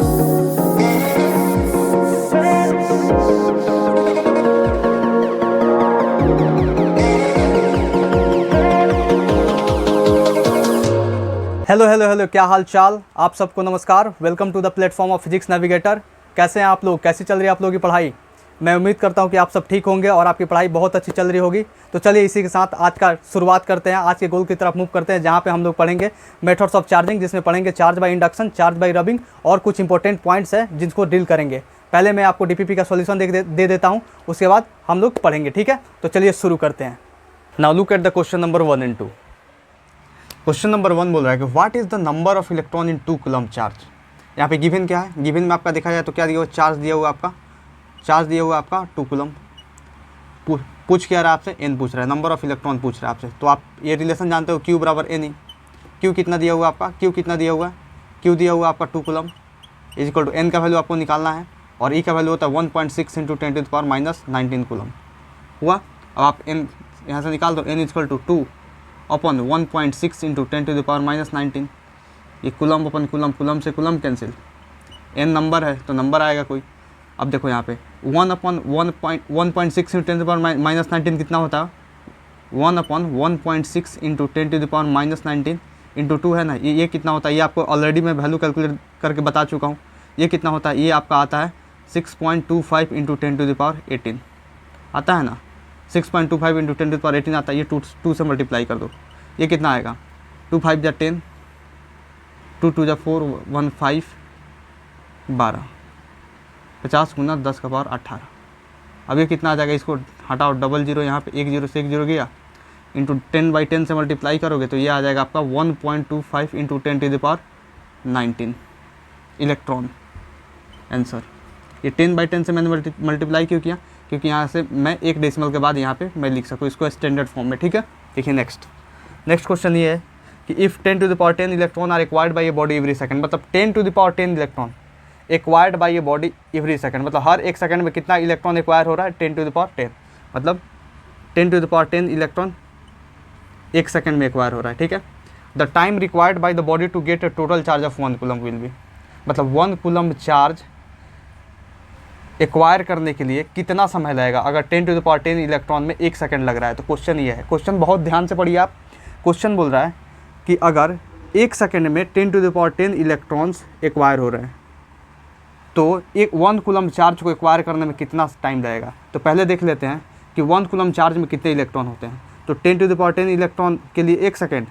Hello hello hello, क्या हाल चाल। आप सबको नमस्कार। Welcome to the platform of physics navigator. कैसे हैं आप लोग, कैसी चल रही है आप लोगों की पढ़ाई। मैं उम्मीद करता हूं कि आप सब ठीक होंगे और आपकी पढ़ाई बहुत अच्छी चल रही होगी। तो चलिए इसी के साथ आज का शुरुआत करते हैं। आज के गोल की तरफ मूव करते हैं, जहां पे हम लोग पढ़ेंगे मेथड्स ऑफ चार्जिंग, जिसमें पढ़ेंगे charge by induction, charge by rubbing और कुछ इंपॉर्टेंट पॉइंट्स हैं जिनको डील करेंगे। पहले मैं आपको डीपीपी का सॉल्यूशन दे देता हूँ, उसके बाद हम लोग पढ़ेंगे, ठीक है। तो चलिए शुरू करते हैं। Now look at the question number 1 and 2। Question number 1 बोल रहा है कि what is the number of electron in 2 coulomb charge. यहाँ पे गिवन क्या है, गिवन में आपका देखा जाए तो क्या दिया हुआ, चार्ज दिया हुआ आपका, चार्ज दिया हुआ आपका 2 कूलम। पूछ क्या रहा है आपसे, एन पूछ रहा है, नंबर ऑफ इलेक्ट्रॉन पूछ रहा है आपसे। तो आप ये रिलेशन जानते हो, क्यू बराबर एन ही। क्यू कितना दिया हुआ आपका, क्यू कितना दिया हुआ है, क्यू दिया हुआ आपका 2 coulomb is equal to n का वैल्यू आपको निकालना है, और ई का वैल्यू होता है 1.6 × 10⁻⁻19 कूलम हुआ। अब आप एन यहाँ से निकाल दो, n is equal to 2 upon 1.6 × 10⁻⁻19। ये कुलम अपन कुलम, कुलम से कुलम कैंसिल, एन नंबर है तो नंबर आएगा कोई। अब देखो यहाँ पे 1/1.6 × 10⁻⁻19 कितना होता है, 1/1.6 × 10⁻⁻19 इंटू 2 है ना, ये कितना होता है, ये आपको ऑलरेडी मैं वैल्यू कैलकुलेट करके बता चुका हूँ। ये कितना होता है, ये आपका आता है 6.25 × 10⁻18 आता है ना, 6.25 × 10⁻18 आता है। ये 2 से मल्टीप्लाई कर दो, ये कितना आएगा, 2 5 जा 10, 2 2 जा 4, 1 5 12, 50 गुना 10⁻18। अब ये कितना आ जाएगा, इसको हटाओ, डबल जीरो यहाँ पे, 1 0 से 1 0 गया, इंटू 10/10 से मल्टीप्लाई करोगे तो ये आ जाएगा आपका 1.25 × 10⁻19 इलेक्ट्रॉन आंसर। ये 10/10 से मैंने मल्टीप्लाई क्यों किया, क्योंकि यहाँ से मैं एक डेसिमल के बाद यहाँ पे मैं लिख सकूँ इसको स्टैंडर्ड फॉर्म में, ठीक है। देखिए नेक्स्ट क्वेश्चन ये है कि if 10⁻10 electron are acquired by a body every second, मतलब 10⁻10 electron acquired by a body every second, मतलब हर एक सेकंड में कितना इलेक्ट्रॉन एक्वायर हो रहा है, 10⁻10, मतलब 10⁻10 इलेक्ट्रॉन एक सेकंड में एक्वायर हो रहा है, ठीक है। The time required by the body to get a total charge of 1 coulomb will be, मतलब 1 कूलम चार्ज एक्वायर करने के लिए कितना समय लगेगा अगर 10⁻10 इलेक्ट्रॉन में 1 सेकंड लग रहा है। तो क्वेश्चन ये है, क्वेश्चन बहुत ध्यान से पढ़िए आप। क्वेश्चन बोल रहा है कि अगर 1 सेकंड में 10⁻10 इलेक्ट्रॉन्स एक्वायर हो रहे हैं तो 1 कूलम चार्ज को एक्वायर करने में कितना टाइम लगेगा। तो पहले देख लेते हैं कि 1 कूलम चार्ज में कितने इलेक्ट्रॉन होते हैं। तो 10⁻10 इलेक्ट्रॉन के लिए 1 सेकेंड,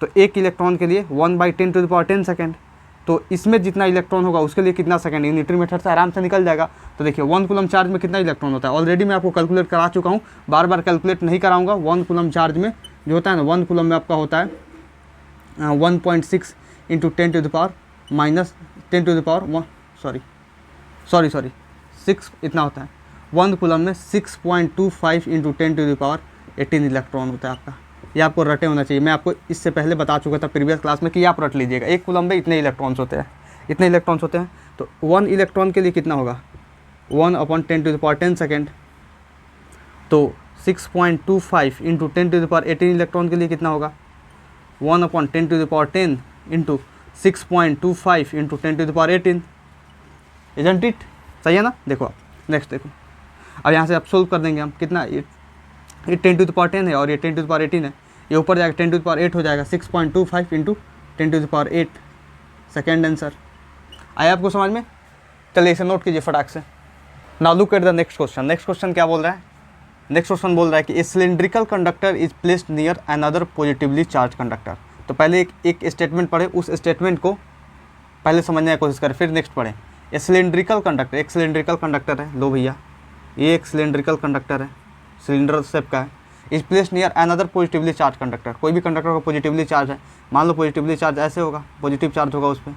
तो 1 इलेक्ट्रॉन के लिए 1/10⁻10 सेकेंड। तो इसमें जितना इलेक्ट्रॉन होगा उसके लिए कितना सेकंड, ये न्यूटन मेथड से आराम से निकल जाएगा। तो देखिए 1 कूलम चार्ज में कितना इलेक्ट्रॉन होता है, ऑलरेडी मैं आपको कैलकुलेट करा चुका हूँ, बार बार कैलकुलेट नहीं कराऊंगा। 1 कूलम चार्ज में जो होता है ना, 1 कूलम में आपका होता है 1.6 × 10⁻1 6 इतना होता है। 1 कूलम में 6.25 × 10⁻18 इलेक्ट्रॉन होता है आपका। ये आपको रटे होना चाहिए, मैं आपको इससे पहले बता चुका था प्रीवियस क्लास में कि आप रट लीजिएगा। 1 कूलम में इतने इलेक्ट्रॉन्स होते हैं, इतने इलेक्ट्रॉन्स होते हैं। तो 1 इलेक्ट्रॉन के लिए कितना होगा, 1/10⁻10 सेकेंड। तो 6.25 × 10⁻18 इलेक्ट्रॉन के लिए कितना होगा, 1/10⁻10 × 6.25 × 10⁻18। इजंट इट, सही है ना। देखो आप नेक्स्ट देखो, अब यहाँ से आप सोल्व कर देंगे हम, कितना ये 10⁻10 है और ये 10⁻18 है, ये ऊपर जाएगा 10⁻8 हो जाएगा, 6.25 × 10⁻8 सेकेंड आंसर। आया आपको समझ में। चलिए इसे नोट कीजिए फटाक से। Now look at the next question. Next question क्या बोल रहा है, नेक्स्ट क्वेश्चन बोल रहा है कि a cylindrical conductor is placed near another positively charged conductor. तो पहले एक स्टेटमेंट पढ़े, उस स्टेटमेंट को पहले समझने की कोशिश करें, फिर नेक्स्ट पढ़ें। ए सिलिंड्रिकल कंडक्टर, एक सिलिंड्रिकल कंडक्टर है, लो भैया ये एक सिलिंड्रिकल कंडक्टर है, सिलेंडर शेप का है, is placed near another positively charged conductor. कोई भी कंडक्टर का पॉजिटिवली चार्ज है, मान लो पॉजिटिवली चार्ज ऐसे होगा, पॉजिटिव चार्ज होगा उस पर,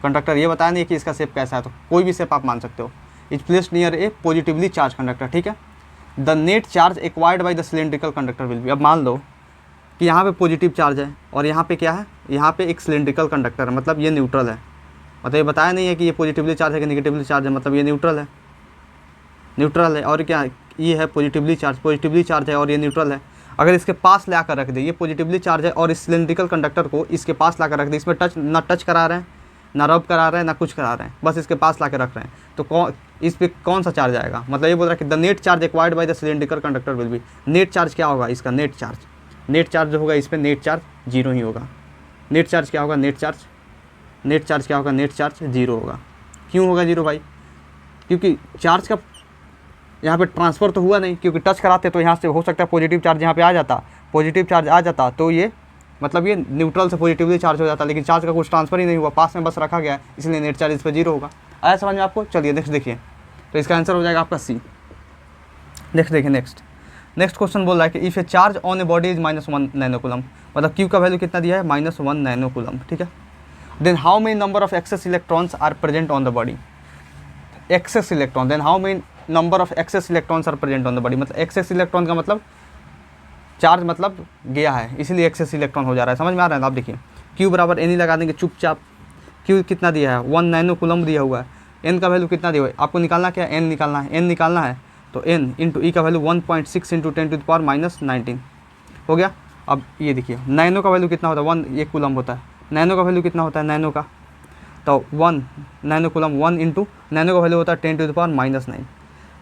कंडक्टर ये बताया नहीं कि इसका शेप कैसा है, तो कोई भी शेप आप मान सकते हो। Is placed near A positively charged conductor, ठीक है। The net charge acquired by the cylindrical conductor will be. अब मान लो कि यहाँ पे पॉजिटिव चार्ज है और यहाँ पे क्या है, यहाँ पे एक सिलिंड्रिकल कंडक्टर है, मतलब ये न्यूट्रल है। मतलब ये बताया नहीं है कि ये पॉजिटिवली चार्ज है कि नेगेटिवली चार्ज है, मतलब ये न्यूट्रल है, न्यूट्रल है। और क्या ये है पॉजिटिवली चार्ज है और ये न्यूट्रल है। अगर इसके पास ला कर रख दे, ये पॉजिटिवली चार्ज है और इस सिलिंड्रिकल कंडक्टर को इसके पास ला कर रख दे, इसमें टच ना टच करा रहे हैं ना रब करा रहे हैं ना कुछ करा रहे हैं, बस इसके पास ला के रख रहे हैं, तो इस पर कौन सा चार्ज आएगा? मतलब ये बोल रहा है कि the net charge acquired by the cylindrical conductor will be, net charge क्या होगा इसका? नेट चार्ज जो होगा इस पर नेट चार्ज जीरो ही होगा। नेट चार्ज क्या होगा? नेट चार्ज क्या होगा? नेट चार्ज जीरो होगा। क्यों होगा जीरो भाई? क्योंकि चार्ज का यहाँ पे ट्रांसफ़र तो हुआ नहीं, क्योंकि टच कराते तो यहाँ से हो सकता है पॉजिटिव चार्ज यहाँ पे आ जाता, तो ये मतलब ये न्यूट्रल से पॉजिटिवली चार्ज हो जाता, लेकिन चार्ज का कुछ ट्रांसफ़र ही नहीं हुआ, पास में बस रखा गया है, इसलिए नेट चार्ज इस पर जीरो होगा। आया समझ में आपको? चलिए नेक्स्ट देखिए, तो इसका आंसर हो जाएगा आपका सी। देखिए नेक्स्ट क्वेश्चन बोल रहा है कि if A charge on a body is -1 नैनोकूलम, मतलब क्यू का वैल्यू कितना दिया है? -1 नैनोकूलम, ठीक है। Then how many number of excess electrons are present on the body? Excess electron, then how many number of excess electrons are present on the body, मतलब excess electron का मतलब charge मतलब गया है, इसीलिए एक्सेस इलेक्ट्रॉन हो जा रहा है। समझ में आ रहा है ना? आप देखिए क्यू बराबर एन ही लगा देंगे चुपचाप। क्यू कितना दिया है? 1 नैनोकूलम दिया हुआ है। एन का वैल्यू कितना दिया हुआ है? आपको निकालना क्या? एन निकालना है, तो एन इंटू ई का वैल्यू 1.6 इंटू 10⁻⁻19 हो गया। अब ये देखिए नैनो का वैल्यू कितना होता है? 1 ये कूलम होता है। नैनो का वैल्यू कितना होता है? नैनो का तो 1 नैनोकूलम 1 इंटू नैनो का वैल्यू होता है 10⁻⁹।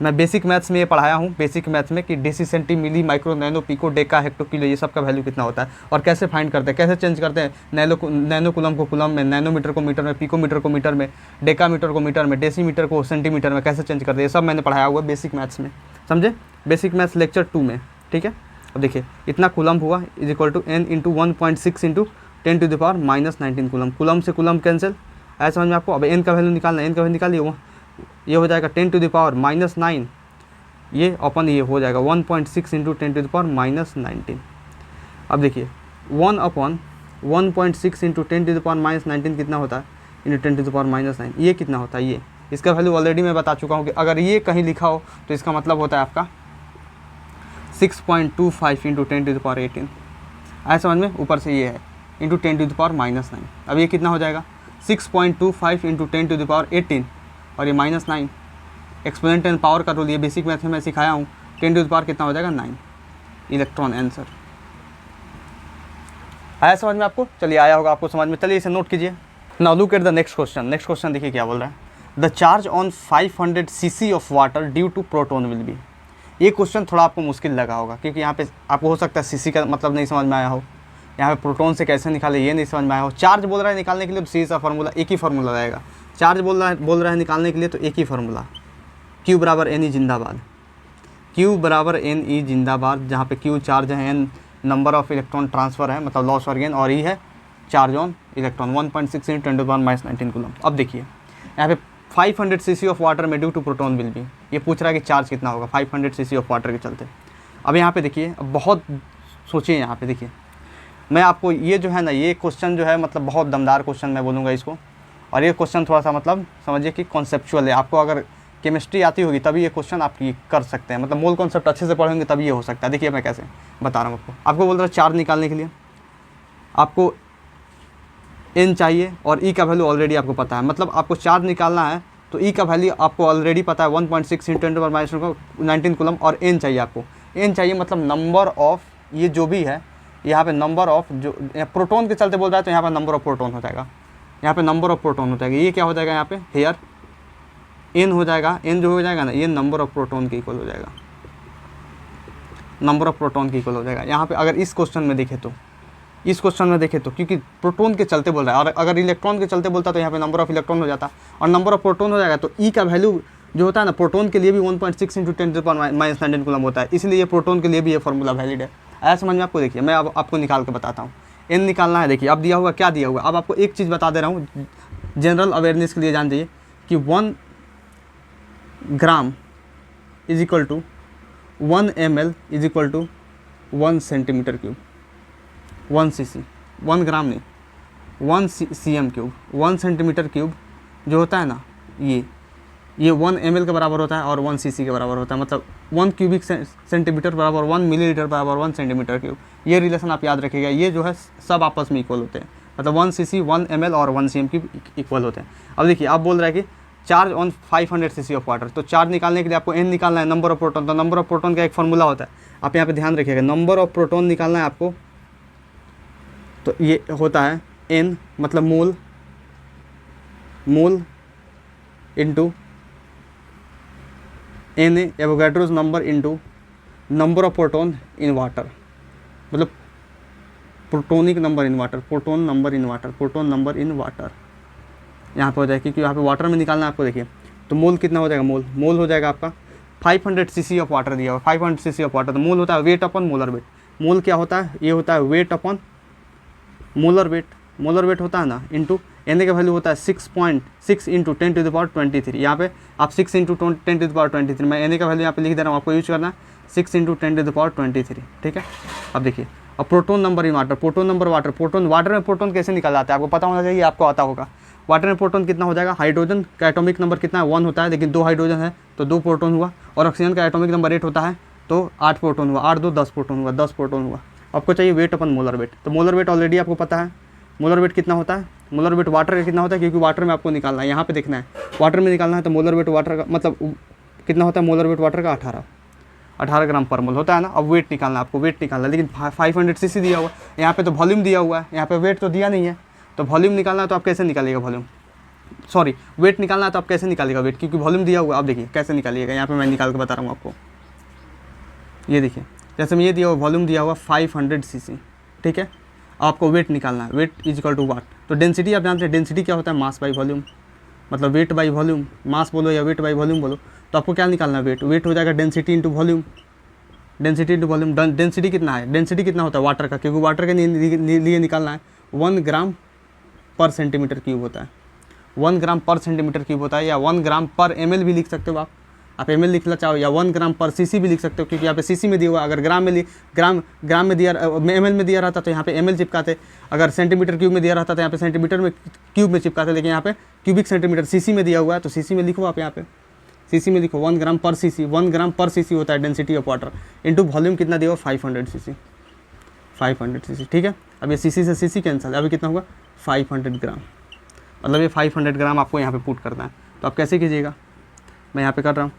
मैं बेसिक मैथ्स में ये पढ़ाया हूँ, बेसिक मैथ्स में कि deci centi milli micro nano pico deca hecto kilo ये सब का वैल्यू कितना होता है और कैसे फाइंड करते हैं, कैसे चेंज करते हैं नैनोकूलम को कूलम में, नैनोमीटर को मीटर में, पिकोमीटर को मीटर में, डेकामीटर को मीटर में, डेसीमीटर को सेंटीमीटर में कैसे चेंज करते हैं, ये सब मैंने पढ़ाया हुआ है बेसिक मैथ्स में, समझे? बेसिक मैथ्स लेक्चर 2 में, ठीक है। अब देखिए इतना कूलम हुआ is equal to n into 1.6 into 10⁻⁻19 coulomb. Coulomb से कूलम कैंसिल, ऐसा समझ में आपको? अब n का वैल्यू निकालना है, n का वैल्यू निकालिए, ये हो जाएगा 10⁻⁻9, ये अपन ये हो जाएगा 1.6 इंटू 10⁻⁻19। अब देखिए 1/1.6 इंटू 10⁻⁻19 कितना होता है? इंटू 10⁻⁻9 ये कितना होता है? ये इसका वैल्यू ऑलरेडी मैं बता चुका हूँ कि अगर ये कहीं लिखा हो तो इसका मतलब होता है आपका 6.25 इंटू 10⁻18। आया समझ में? ऊपर से ये है इंटू 10⁻⁻9। अब ये कितना हो जाएगा? 6.25 इंटू 10⁻18 और ये -9। एक्सपोनेंट एंड पावर का रूल ये बेसिक मैथ में मैं सिखाया हूँ। 10⁻ कितना हो जाएगा? 9 इलेक्ट्रॉन आंसर। आया समझ में आपको? चलिए आया होगा आपको समझ में, चलिए इसे नोट कीजिए। Now look at the next question. Next question देखिए क्या बोल रहा है। The charge on 500 cc of water due to proton will be. ये क्वेश्चन थोड़ा आपको मुश्किल लगा होगा क्योंकि यहाँ पे आपको हो सकता है सीसी का मतलब नहीं समझ में आया हो, यहाँ पे प्रोटोन से कैसे निकाले ये नहीं समझ में आया हो। चार्ज बोल रहा है निकालने के लिए तो सी का फार्मूला एक ही फार्मूला रहेगा। चार्ज बोल रहा है निकालने के लिए तो एक ही फार्मूला, Q बराबर एन ई जिंदाबाद, Q बराबर एन ई जिंदाबाद, जहाँ पे Q चार्ज है, n number of electron transfer है मतलब लॉस और गेन, और ई है charge on electron 1.6 into 10⁻⁻19 coulomb. अब देखिए यहाँ पे 500 cc ऑफ वाटर में due to proton will be, ये पूछ रहा है कि चार्ज कितना होगा 500 cc ऑफ वाटर के चलते। अब यहाँ पे देखिए, अब बहुत सोचिए, यहाँ पे देखिए मैं आपको ये जो है ना, ये क्वेश्चन जो है मतलब बहुत दमदार क्वेश्चन मैं बोलूँगा इसको, और ये क्वेश्चन थोड़ा सा मतलब समझिए कि कॉन्सेप्चुअल है। आपको अगर केमिस्ट्री आती होगी तभी ये क्वेश्चन आप ये कर सकते हैं, मतलब मोल कॉन्सेप्ट अच्छे से पढ़ेंगे तभी ये हो सकता है। देखिए मैं कैसे बता रहा हूँ आपको बोल रहा हूँ चार्ज निकालने के लिए आपको एन चाहिए और ई का वैल्यू ऑलरेडी आपको पता है, मतलब आपको चार्ज निकालना है तो ई का वैल्यू आपको ऑलरेडी पता है 1.6 इंटू 10⁻⁻19 कूलम, और एन चाहिए आपको, एन चाहिए मतलब नंबर ऑफ ये जो भी है यहाँ पे नंबर ऑफ जो प्रोटोन के चलते बोल रहा है तो यहाँ पर नंबर ऑफ प्रोटोन हो जाएगा, यहाँ पे नंबर ऑफ प्रोटोन हो जाएगा। ये क्या हो जाएगा यहाँ पे हेयर एन हो जाएगा, एन जो हो जाएगा ना ये नंबर ऑफ प्रोटोन के इक्वल हो जाएगा, नंबर ऑफ प्रोटोन के इक्वल हो जाएगा। यहाँ पे अगर इस क्वेश्चन में देखें तो, इस क्वेश्चन में देखें तो क्योंकि प्रोटोन के चलते बोल रहा है, और अगर इलेक्ट्रॉन के चलते बोलता तो यहाँ पे नंबर ऑफ इलेक्ट्रॉन हो जाता और नंबर ऑफ प्रोटोन हो जाएगा, तो ई का वैल्यू जो होता है ना प्रोटोन के लिए भी 1.6 इंटू 10⁻⁻19 कूलम होता है, इसलिए ये प्रोटोन के लिए भी ये फार्मूला वैलिड है। आया समझ में आपको? देखिए मैं अब आपको निकाल के बताता हूँ, एन निकालना है। देखिए अब दिया हुआ क्या दिया हुआ, अब आपको एक चीज़ बता दे रहा हूँ जनरल अवेयरनेस के लिए जान जाइए कि 1 gram is equal to 1 ml is equal to 1 centimetre cube, 1 cc, 1 gram नहीं 1 cm क्यूब, 1 सेंटीमीटर क्यूब जो होता है ना ये 1 ml के बराबर होता है और 1 cc के बराबर होता है, मतलब 1 क्यूबिक सेंटीमीटर बराबर 1 मिलीलीटर बराबर 1 सेंटीमीटर क्यूब। ये रिलेशन आप याद रखिएगा, ये जो है सब आपस में इक्वल होते हैं, मतलब 1 cc 1 ml और 1 cm क्यूब इक्वल होते हैं। अब देखिए आप बोल रहा है कि charge on 500 cc of water, तो चार्ज निकालने के लिए आपको एन निकालना है, नंबर ऑफ प्रोटोन, तो नंबर ऑफ प्रोटोन का एक फार्मूला होता है, आप यहाँ पे ध्यान रखिएगा, नंबर ऑफ प्रोटोन निकालना है आपको, तो ये होता है एन मतलब mole mole into n Avogadro's number into number of proton in water, मतलब protonic number in water, proton number in water, proton number in water यहाँ पे हो जाएगा, क्योंकि यहाँ पे वाटर में निकालना है आपको। देखिए तो मोल कितना हो जाएगा, मोल हो जाएगा आपका 500 cc ऑफ वाटर दिया हुआ, 500 cc ऑफ वाटर। तो मोल होता है वेट अपन मोलर वेट। मोल क्या होता है, ये होता है वेट अपन मोलर वेट। मोलर वेट होता है ना इंटू एन का वैल्यू होता है 6.6 इंटू 10⁻23। यहाँ पे आप 6 इंटू 10⁻23, मैं एन का वैल्यू यहाँ पे लिख दे रहा हूँ, आपको यूज करना है 6 इंटू 10⁻23, ठीक है। अब देखिए अब proton number in water, proton number water, proton water में प्रोटोन कैसे निकल जाता है आपको पता होना चाहिए, आपको आता होगा। वाटर में प्रोटोन कितना हो जाएगा, हाइड्रोजन का एटॉमिक नंबर कितना है 1 होता है, लेकिन 2 हाइड्रोजन है तो 2 प्रोटोन हुआ, और ऑक्सीजन का एटॉमिक नंबर 8 होता है तो 8 प्रोटोन हुआ, 8 2 10 प्रोटोन हुआ, 10 प्रोटोन हुआ। आपको चाहिए वेट अपन मोलर वेट, तो मोलर वेट ऑलरेडी आपको पता है। मोलर वेट कितना होता है, मोलर वेट वाटर का कितना होता है, क्योंकि वाटर में आपको निकालना है, यहाँ पे देखना है वाटर में निकालना है, तो मोलर वेट वाटर का मतलब कितना होता है, मोलर वेट वाटर का 18 ग्राम पर मोल होता है ना। अब वेट निकालना है आपको, वेट निकालना है, लेकिन 500 cc दिया हुआ है, यहाँ पे तो वॉल्यूम दिया हुआ है, यहाँ पे वेट तो दिया नहीं है, तो वॉल्यूम निकालना है तो आप कैसे निकालिएगा वॉल्यूम, सॉरी वेट निकालना है तो आप कैसे निकालिएगा वेट, क्योंकि वॉल्यूम दिया हुआ है। आप देखिए कैसे निकालिएगा, यहाँ पे मैं निकाल के बता रहा हूँ आपको। ये देखिए जैसे मैं ये दिया हुआ वॉल्यूम दिया हुआ 500 cc, ठीक है। आपको वेट निकालना है, वेट इज इक्वल टू वाट, तो डेंसिटी आप जानते हैं, डेंसिटी क्या होता है, मास बाई वॉल्यूम, मतलब वेट बाई वॉल्यूम, मास बोलो या वेट बाई वॉल्यूम बोलो, तो आपको क्या निकालना है, वेट हो जाएगा density into volume, density into volume. Density कितना है, डेंसिटी कितना होता है वाटर का, क्योंकि वाटर के लिए निकालना है 1 ग्राम पर सेंटीमीटर क्यूब होता है, 1 ग्राम पर सेंटीमीटर क्यूब होता है, या 1 ग्राम पर ml भी लिख सकते हो आप ml लिखना चाहो, या 1 ग्राम पर cc भी लिख सकते हो, क्योंकि यहाँ पे cc में दिया हुआ, अगर ग्राम में दिया ml में दिया रहता तो यहाँ पे ml चिपकाते, अगर सेंटीमीटर क्यूब में दिया रहता तो यहाँ पे सेंटीमीटर में क्यूब में चिपकाते, लेकिन यहाँ पे क्यूबिक सेंटीमीटर cc में दिया हुआ है तो cc में लिखो, आप यहाँ पे cc में लिखो 1 ग्राम पर cc, 1 ग्राम पर cc होता है density of water, into volume कितना दिया हुआ 500 cc, 500 cc, ठीक है। अब ये cc से cc कैंसिल, अभी कितना होगा 500 ग्राम, मतलब ये 500 ग्राम आपको यहाँ पे पुट करना है। तो आप कैसे कीजिएगा, मैं यहाँ पे कर रहा हूँ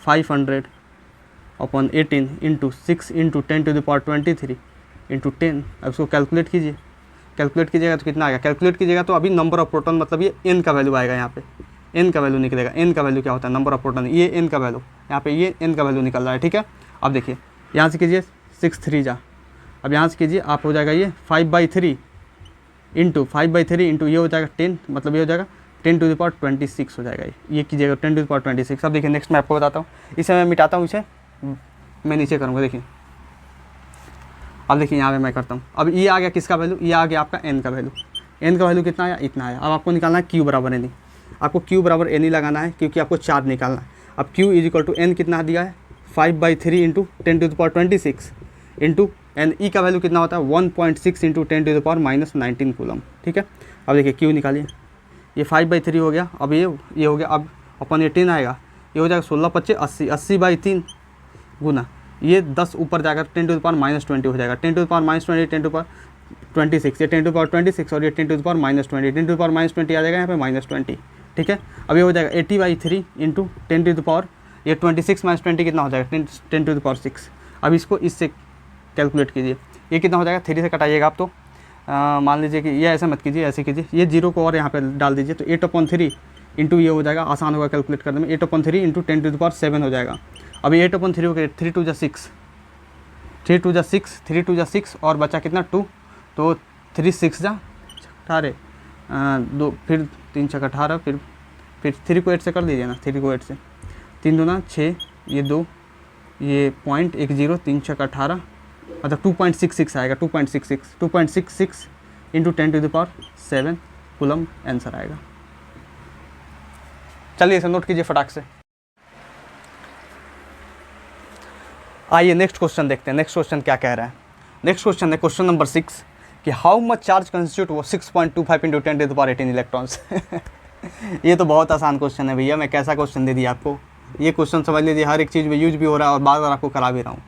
500/18 इंटू 6 इंटू 10⁻23 इंटू 10। अब इसको कैलकुलेट कीजिएगा तो कितना आएगा, कैलकुलेट कीजिएगा तो अभी नंबर ऑफ प्रोटॉन, मतलब ये n का वैल्यू आएगा, यहाँ पे n का वैल्यू निकलेगा। n का वैल्यू क्या होता है, नंबर ऑफ प्रोटॉन, ये n का वैल्यू, यहाँ पे ये n का वैल्यू निकल रहा है, ठीक है। अब देखिए यहाँ से कीजिए 6 3 जा, अब यहाँ से कीजिए आप हो जाएगा ये 5/3 इंटू 5/3 इंटू ये हो जाएगा 10, मतलब ये हो जाएगा 10⁻26 हो जाएगा, ये कीजिएगा 10⁻26। अब देखिए नेक्स्ट मैं आपको बताता हूँ, इसे मैं मिटाता हूँ, इसे मैं नीचे करूँगा, देखिए अब देखिए यहाँ पे मैं करता हूँ। अब ये आ गया किसका वैल्यू, ये आ गया आपका n का वैल्यू, n का वैल्यू कितना आया, इतना आया। अब आपको निकालना है q बराबर एन, आपको q बराबर एन लगाना है, क्योंकि आपको चार्ज निकालना है। अब q is equal to n कितना दिया है 5/3 इंटू 10⁻26 इंटू एन, ई का वैल्यू कितना होता है 1.6 इंटू 10⁻19 कूलम, ठीक है। अब देखिए q निकालिए, ये 5/3 हो गया, अब ये हो गया, अब अपन ये 10 आएगा, ये हो जाएगा 16 25 80, 80/3 गुना ये 10 ऊपर जाकर 10⁻20 हो जाएगा, 10⁻20 10⁻26, ये 10⁻26 और ये 10⁻20, 10⁻20 आ जाएगा यहाँ पे -20, ठीक है। अब ये हो जाएगा 80/3 इंटू 10⁻, ये 26 - 20 कितना हो जाएगा 10⁻6। अब इसको इससे कैलकुलेट कीजिए, ये कितना हो जाएगा, 3 से कटाइएगा आप तो मान लीजिए कि ये ऐसे मत कीजिए, ऐसे कीजिए, ये 0 को और यहाँ पे डाल दीजिए, तो 8/3 इंटू ये हो जाएगा, आसान होगा कैलकुलेट करने में, 8/3 इंटू 10⁻7 हो जाएगा। अब 8/3 हो गया, 3 2 जा 6, 3 2 जा 6, 3 2 जा 6 और बचा कितना 2, तो 3 6 जा 18, 2 फिर 3 6 18, फिर 3 को 8 से कर दीजिए ना, 3 को 8 से, 3 2 6, ये 2, ये 0.10, 3 6 18, मतलब 2.66 आएगा, 2.66 इंटू 10⁻7 कूलम आंसर आएगा। चलिए इसे नोट कीजिए फटाक से। आइए नेक्स्ट क्वेश्चन देखते हैं, नेक्स्ट क्वेश्चन क्या कह रहा है। नेक्स्ट क्वेश्चन है क्वेश्चन नंबर 6 कि हाउ मच चार्ज कंस्टिट्यूट वो 6.25 इंटू 10⁻18 इलेक्ट्रॉन्स। ये तो बहुत आसान क्वेश्चन है भैया, मैं कैसा क्वेश्चन दे दिया आपको। ये क्वेश्चन समझ लीजिए हर एक चीज़ में यूज भी हो रहा है और बार बार आपको करा भी रहा हूँ।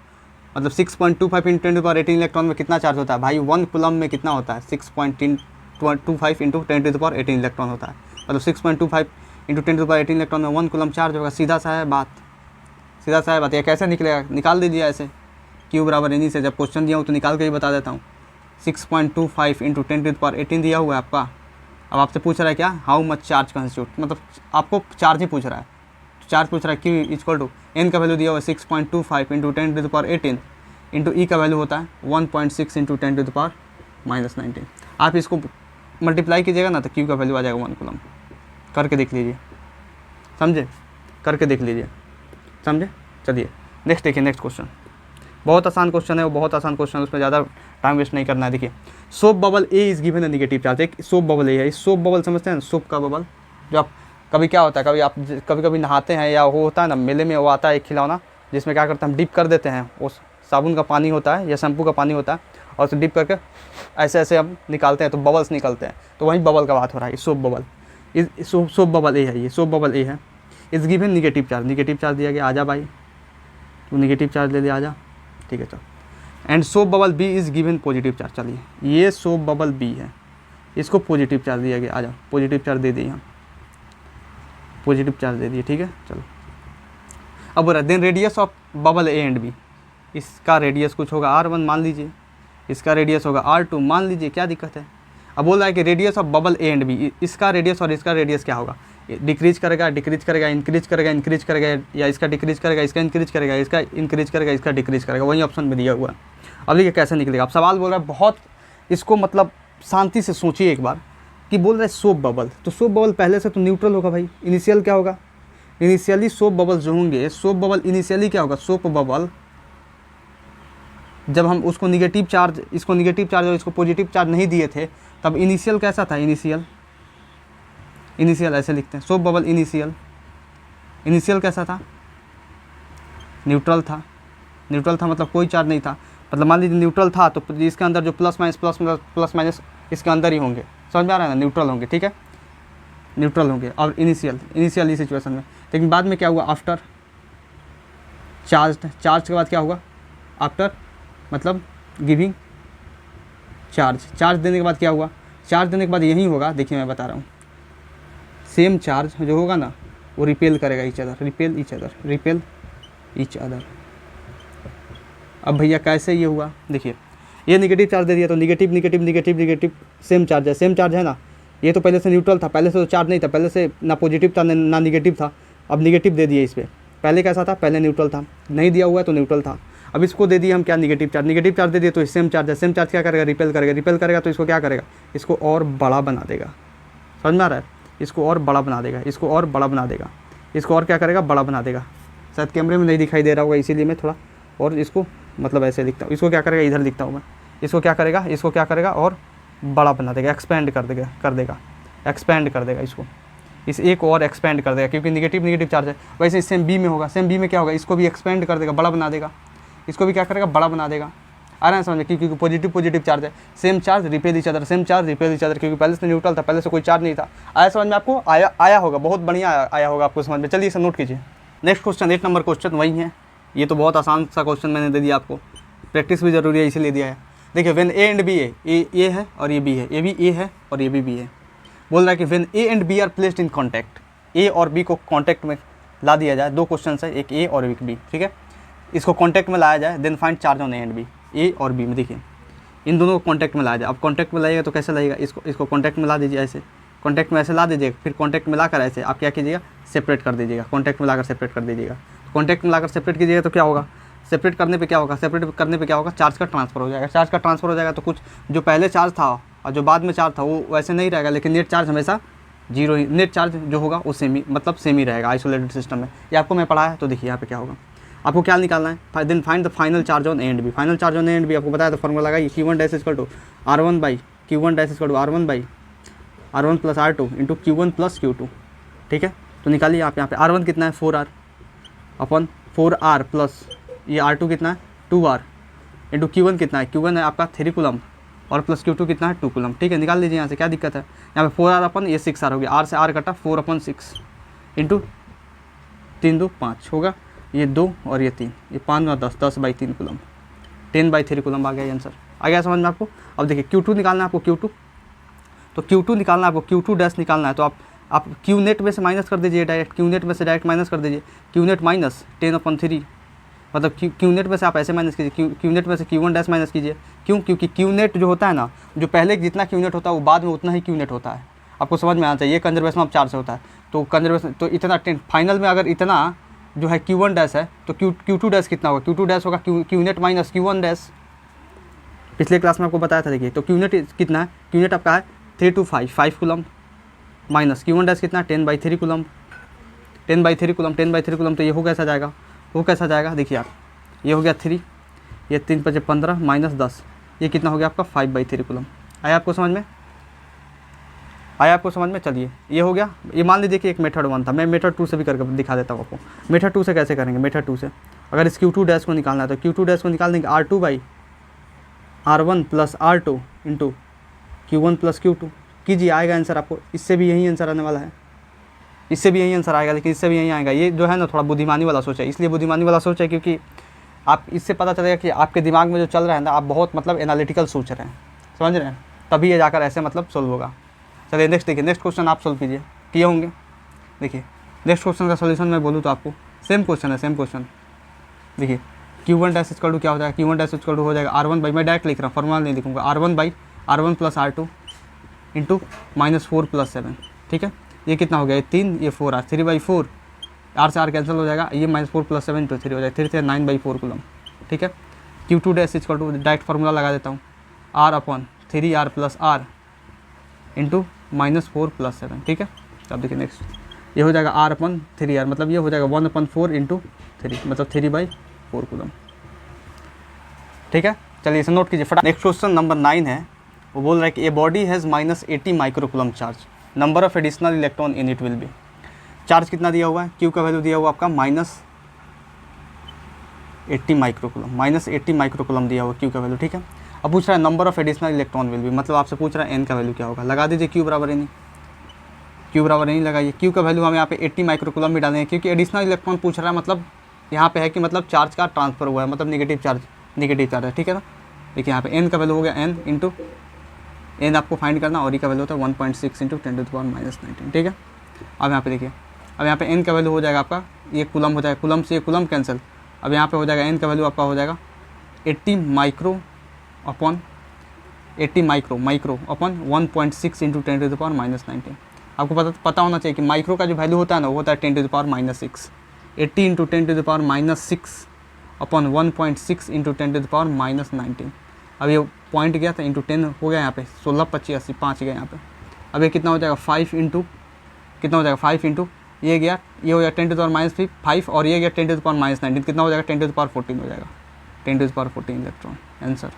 मतलब 6.25 इंटू 10⁻18 इलेक्ट्रॉन में कितना चार्ज होता है भाई, 1 कूलम में कितना होता है 6.25 इंटू 10⁻18 इलेक्ट्रॉन होता है, मतलब 6.25 इंटू 10⁻18 इलेक्ट्रॉन में 1 कूलम चार्ज होगा। सीधा सा है बात, सीधा सा है बात। ये कैसे निकलेगा, निकाल दीजिए ऐसे, q बराबर इन्हीं से, जब क्वेश्चन दिया हूँ तो निकाल के ही बता देता हूँ। 6.25 इंटू 10⁻18 दिया हुआ है आपका, अब आपसे पूछ रहा है क्या, हाउ मच चार्ज कंस्टिट्यूट, मतलब आपको चार्ज ही पूछ रहा है, चार्ज पूछ रहा है Q इक्वल टू एन का वैल्यू दिया हुआ है 6.25 इंटू 10⁻18 इंटू ई का वैल्यू होता है 1.6 इंटू 10⁻−19। आप इसको मल्टीप्लाई कीजिएगा ना तो Q का वैल्यू आ जाएगा 1 कूलम। करके देख लीजिए, समझे, करके देख लीजिए, समझे। चलिए नेक्स्ट देखिए, नेक्स्ट क्वेश्चन बहुत आसान क्वेश्चन है, वो बहुत आसान क्वेश्चन है, उसमें ज़्यादा टाइम वेस्ट नहीं करना है। देखिए soap bubble A is given है नेगेटिव चार्ज, एक सोप बबल ए है, इस सोप बबल समझते हैं ना, सोप का बबल, जो आप कभी क्या होता है, कभी आप कभी नहाते हैं या वो होता है ना मेले में, वो आता है एक खिलौना जिसमें क्या करते हैं हम डिप कर देते हैं, उस साबुन का पानी होता है या शैम्पू का पानी होता है, और उसे डिप करके ऐसे ऐसे हम निकालते हैं तो बबल्स निकलते हैं, तो वहीं बबल का बात हो रहा है, सोप बबल, सोप बबल ए है, ये सोप बबल ए है, इस given negative charge, negative charge दिया गया, आजा भाई तू निगेटिव चार्ज ले ले आजा, ठीक है चल। And soap bubble B is given positive charge, चलिए ये सोप बबल बी है, इसको पॉजिटिव चार्ज दिया गया, आजा पॉजिटिव चार्ज दे दिए हम, पॉजिटिव चार्ज दे दिए, ठीक है चलो। अब बोल रहा है then radius of bubble A and B, इसका रेडियस कुछ होगा R1 मान लीजिए, इसका रेडियस होगा R2 मान लीजिए, क्या दिक्कत है। अब बोल रहा है कि radius of bubble A and B, इसका रेडियस और इसका रेडियस क्या होगा, डिक्रीज करेगा, डिक्रीज करेगा, इंक्रीज करेगा, इंक्रीज करेगा, या इसका डिक्रीज करेगा, इसका इंक्रीज करेगा, इसका इंक्रीज करेगा, इसका डिक्रीज करेगा, वही ऑप्शन में दिया हुआ है। अब देखिए कैसे निकलेगा। अब सवाल बोल रहा है बहुत, इसको मतलब शांति से सोचिए एक बार, कि बोल रहा है सोप बबल, तो सोप बबल पहले से तो न्यूट्रल होगा भाई, इनिशियल क्या होगा, इनिशियली सोप बबल जो होंगे, सोप बबल इनिशियली क्या होगा, सोप बबल जब हम उसको निगेटिव चार्ज, इसको निगेटिव चार्ज और इसको पॉजिटिव चार्ज नहीं दिए थे, तब इनिशियल कैसा था, इनिशियल ऐसे लिखते हैं, सोप बबल इनिशियल, इनिशियल कैसा था, न्यूट्रल था, न्यूट्रल था मतलब कोई चार्ज नहीं था, मतलब मान लीजिए न्यूट्रल था तो इसके अंदर जो प्लस माइनस इसके अंदर ही होंगे, समझ में आ रहा है ना, न्यूट्रल होंगे, ठीक है न्यूट्रल होंगे। और इनिशियल इस सिचुएशन में, लेकिन बाद में क्या हुआ, आफ्टर चार्ज के बाद क्या हुआ, आफ्टर मतलब गिविंग चार्ज देने के बाद क्या हुआ, चार्ज देने के बाद यही होगा, देखिए मैं बता रहा हूँ, सेम चार्ज जो होगा ना वो रिपेल करेगा ईच अदर। अब भैया कैसे ये हुआ, देखिए ये निगेटिव चार्ज दे दिया तो निगेटिव सेम चार्ज है ना, ये तो पहले से न्यूट्रल था, पहले से तो चार्ज नहीं था, पहले से ना पॉजिटिव था ना निगेटिव था, अब निगेटिव दे दिए इस पर, पहले कैसा था, पहले न्यूट्रल था, नहीं दिया हुआ है तो न्यूट्रल था, अब इसको दे दिए हम क्या, निगेटिव चार्ज दे दिए तो सेम चार्ज क्या करेगा, रिपेल करेगा तो इसको क्या करेगा, इसको और बड़ा बना देगा, समझ में आ रहा है, इसको और बड़ा बना देगा, इसको और क्या करेगा, बड़ा बना देगा। शायद कैमरे में नहीं दिखाई दे रहा होगा इसीलिए मैं थोड़ा और इसको मतलब ऐसे लिखता हूँ, इसको क्या करेगा, इधर लिखता हूँ मैं, इसको क्या करेगा और बड़ा बना देगा, एक्सपेंड कर देगा इसको, इस एक और एक्सपेंड कर देगा, क्योंकि निगेटिव चार्ज है। वैसे सेम बी में होगा, सेम बी में क्या होगा, इसको भी एक्सपेंड कर देगा, बड़ा बना देगा, इसको भी क्या करेगा, बड़ा बना देगा। आ रहा है समझ में, क्योंकि पॉजिटिव चार्ज है, same charge repel each other, क्योंकि पहले से न्यूट्रल था, पहले से कोई चार्ज नहीं था। आया समझ में आपको, आया होगा, बहुत बढ़िया आया होगा आपको समझ में। चलिए इसे नोट कीजिए। नेक्स्ट क्वेश्चन 8 नंबर क्वेश्चन वही है, ये तो बहुत आसान सा क्वेश्चन मैंने दे दिया आपको, प्रैक्टिस भी जरूरी है इसीलिए दिया है। देखिए व्हेन ए एंड बी ए है और ये बी है, ये भी ए है और ये भी बी है। बोल रहा है कि when A and B are placed in contact, A और बी को कॉन्टैक्ट में ला दिया जाए, दो क्वेश्चन है, एक ए और एक बी, ठीक है, इसको कॉन्टैक्ट में लाया जाए, then find charge on A and B, A और बी में। देखिए इन दोनों को कॉन्टैक्ट में लाया जाए, अब कॉन्टैक्ट में लाइएगा तो कैसे लाइएगा, इसको कॉन्टैक्ट में ला दीजिए, ऐसे कॉन्टैक्ट में ऐसे ला दीजिएगा, फिर कॉन्टैक्ट में लाकर ऐसे आप क्या कीजिएगा, सेपरेट कर दीजिएगा, कॉन्टैक्ट में लाकर सेपरेट कर दीजिएगा। कॉन्टैक्ट में लाकर सेपरेट कीजिएगा तो क्या होगा, सेपरेट करने पे क्या होगा, चार्ज का ट्रांसफर हो जाएगा, तो कुछ जो पहले चार्ज था और जो बाद में चार्ज था वो वैसे नहीं रहेगा, लेकिन नेट चार्ज हमेशा जीरो ही, नेट चार्ज जो होगा वो सेम ही रहेगा आइसोलेटेड सिस्टम में। ये आपको मैं पढ़ा है, तो देखिए यहाँ पे क्या होगा, आपको क्या निकालना है, then find the final charge on A and B. Final charge on A and B आपको बताया, तो फॉर्मूला लगाइए, Q1 dash equal to R1 by R1 plus R2 into Q1 plus Q2, ठीक है। तो निकालिए आप यहाँ पे R1 कितना है 4R अपन 4R प्लस ये R2 कितना है 2R इंटू Q1 कितना है, Q1 है आपका 3 कूलम और प्लस Q2 कितना है 2 कूलम, ठीक है। निकाल लीजिए यहाँ से, क्या दिक्कत है, यहाँ पे 4R अपन ये 6R हो गया, R से R कटा 4/6 इंटू 3 2 5 होगा, ये 2 और ये 3, ये 5 और 10/3 कूलम, 10/3 कूलम आ गया आंसर। आ गया समझ में आपको। अब देखिए Q2 निकालना है आपको, Q2 निकालना है आपको, Q2 डैश निकालना है, तो आप Q नेट में से माइनस कर दीजिए डायरेक्ट, Q नेट में से डायरेक्ट माइनस कर दीजिए, Q नेट माइनस 10/3, मतलब Q नेट में से आप ऐसे माइनस कीजिए, Q नेट में से Q1 डैश माइनस कीजिए। क्यों, क्योंकि Q नेट जो होता है ना, जो पहले जितना Q नेट होता है वो बाद में उतना ही Q नेट होता है। आपको समझ में आना चाहिए। कंजर्वेशन ऑफ चार्ज होता है, तो कंजर्वेशन तो इतना फाइनल में अगर इतना जो है Q1 डैश है तो Q2 डैश कितना होगा, Q2 डैश होगा Q net minus Q1 dash. पिछले क्लास में आपको बताया था, देखिए तो Q नेट कितना है, Q नेट आपका है 325 5 कूलम्ब माइनस Q1 डैश कितना 10/3 कूलम्ब 10/3 कूलम्ब 10/3 कूलम्ब। तो ये हो कैसा जाएगा, वो कैसा जाएगा, देखिए आप ये हो गया 3, ये 3 × 5 = 15 माइनस 10, ये कितना हो गया आपका 5/3 कूलम्ब। आया आपको समझ में, आया आपको समझ में। चलिए ये हो गया। ये मान लीजिए कि एक मेथड 1 था, मैं मेथड 2 से भी करके दिखा देता हूँ आपको। मेथड 2 से कैसे करेंगे, मेथड 2 से अगर इस Q2 डैश को निकालना है तो Q2 डैश को निकाल देंगे R2/R1 + R2 into Q1 + Q2 कीजिए, आएगा आंसर आपको। इससे भी यही आंसर आने वाला है, इससे भी यही आंसर आएगा, लेकिन इससे भी यही आएगा। ये जो है ना थोड़ा बुद्धिमानी वाला सोच है, इसलिए बुद्धिमानी वाला सोच है क्योंकि आप इससे पता चलेगा कि आपके दिमाग में जो चल रहा है ना, आप बहुत मतलब एनालिटिकल सोच रहे हैं, समझ रहे हैं, तभी ये जाकर ऐसे मतलब सोल्व होगा। चलिए नेक्स्ट देखिए, नेक्स्ट क्वेश्चन आप सोल्व कीजिए, किए होंगे। देखिए नेक्स्ट क्वेश्चन का सोल्यूशन मैं बोलूँ तो आपको सेम क्वेश्चन है, सेम क्वेश्चन। देखिए Q1 डैश इक्वल टू क्या हो जाएगा, Q1 डैश इक्वल टू हो जाएगा R1 मैं डायरेक्ट लिख रहा हूँ, फॉर्मूला नहीं लिखूँगा, R1 + R2 इंटू -4 + 7, ठीक है। ये कितना हो गया, ये 3, ये 4 R 3/4, R से R कैंसिल हो जाएगा, ये -4 + 7 × 3 हो जाएगा, 3 से 9/4 कूलम्ब, ठीक है। Q2 dash equal to direct formula लगा देता हूँ, R/3R + R इंटू -4 + 7, ठीक है। अब देखिए नेक्स्ट ये हो जाएगा R/3R, मतलब ये हो जाएगा 1/4 × 3, मतलब 3/4 कूलम्ब, ठीक है। चलिए इसे नोट कीजिए फटाफट। नेक्स्ट क्वेश्चन नंबर 9 है, वो बोल रहा है कि a body has -80 microcoulomb charge, number of additional electron in it will be. Charge कितना दिया हुआ है, Q का वैल्यू दिया हुआ आपका -80 माइक्रोकूलम्ब, -80 माइक्रोकूलम्ब दिया हुआ Q का वैल्यू, ठीक है। अब पूछ रहा है number of additional electron will be, मतलब आपसे पूछ रहा है N का वैल्यू क्या होगा। लगा दीजिए Q बराबर नहीं, Q बराबर नहीं लगाइए। Q का वैल्यू हम यहाँ पे 80 माइक्रोकूलम्ब भी डालेंगे, क्योंकि एडिशनल इलेक्ट्रॉन पूछ रहा है, मतलब यहाँ पे है कि मतलब चार्ज का ट्रांसफर हुआ है, मतलब नेगेटिव चार्ज है, ठीक है ना। देखिए यहाँ पे N का वैल्यू हो गया N इंटू N आपको फाइंड करना, और E का वैल्यू होता है 1.6 × 10⁻⁻19, ठीक है। अब यहाँ पे देखिए, अब यहाँ पे N का वैल्यू हो जाएगा आपका, ये कूलम्ब हो जाएगा, कूलम्ब से ये कूलम्ब कैंसिल, अब यहाँ पे हो जाएगा N का वैल्यू आपका हो जाएगा 80 माइक्रो अपॉन 1.6 × 10⁻⁻19। आपको पता होना चाहिए कि माइक्रो का जो वैल्यू होता है ना, वो होता है 10⁻�6, 80 × 10⁻⁻6 अपॉन 1.6 × 10⁻⁻19। अब ये पॉइंट गया था इंटू 10 हो गया, यहाँ पे 16 25 80 5 गया यहाँ पे। अब ये कितना हो जाएगा 5 इंटू कितना हो जाएगा 5 इंटू ये गया, ये हो जाएगा 10⁻⁵ और ये गया 10⁻⁻19, कितना हो जाएगा 10⁻14 हो जाएगा, 10⁻14 इलेक्ट्रॉन आंसर।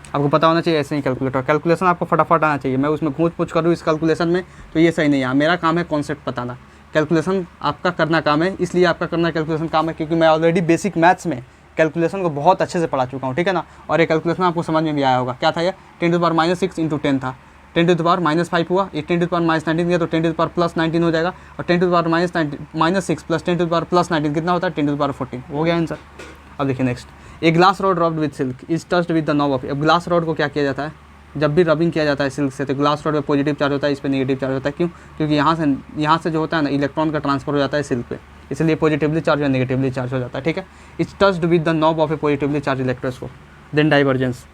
आपको पता होना चाहिए ऐसे ही कैलकुलेशन आपको फटाफट आना चाहिए। मैं उसमें घूच पूछ करूँ इस कैलकुलेशन में तो ये सही नहीं है। मेरा काम है कॉन्सेप्ट बताना, कैलकुलेशन आपका करना काम है, इसलिए आपका करना कैलकुलेशन काम है क्योंकि मैं ऑलरेडी बेसिक मैथ्स में कैलकुलेशन को बहुत अच्छे से पढ़ा चुका हूँ, ठीक है ना। और ये कैलकुलेशन आपको समझ में भी आया होगा। क्या था ये 10⁻⁻6 इंटू 10 था, 10⁻⁻5 हुआ, ये 10⁻⁻19 गया तो 10⁻+19 हो जाएगा, और 10⁻⁻6 प्लस 10⁻+19 कितना होता है 10⁻14 हो गया आंसर। अब देखिए next, a glass rod rubbed with silk is touched with the knob of. अब ग्लास रॉड को क्या किया जाता है, जब भी रबिंग किया जाता है सिल्क से तो ग्लास रॉड पे पॉजिटिव चार्ज होता है, इस पर नेगेटिव चार्ज होता है। क्यों? क्योंकि यहाँ से जो होता है ना इलेक्ट्रॉन का ट्रांसफर हो जाता है सिल्क पे, इसलिए पॉजिटिवली चार्ज या नेगेटिवली चार्ज हो जाता है, ठीक है। It's touched with the knob of a positively charged electroscope then divergence.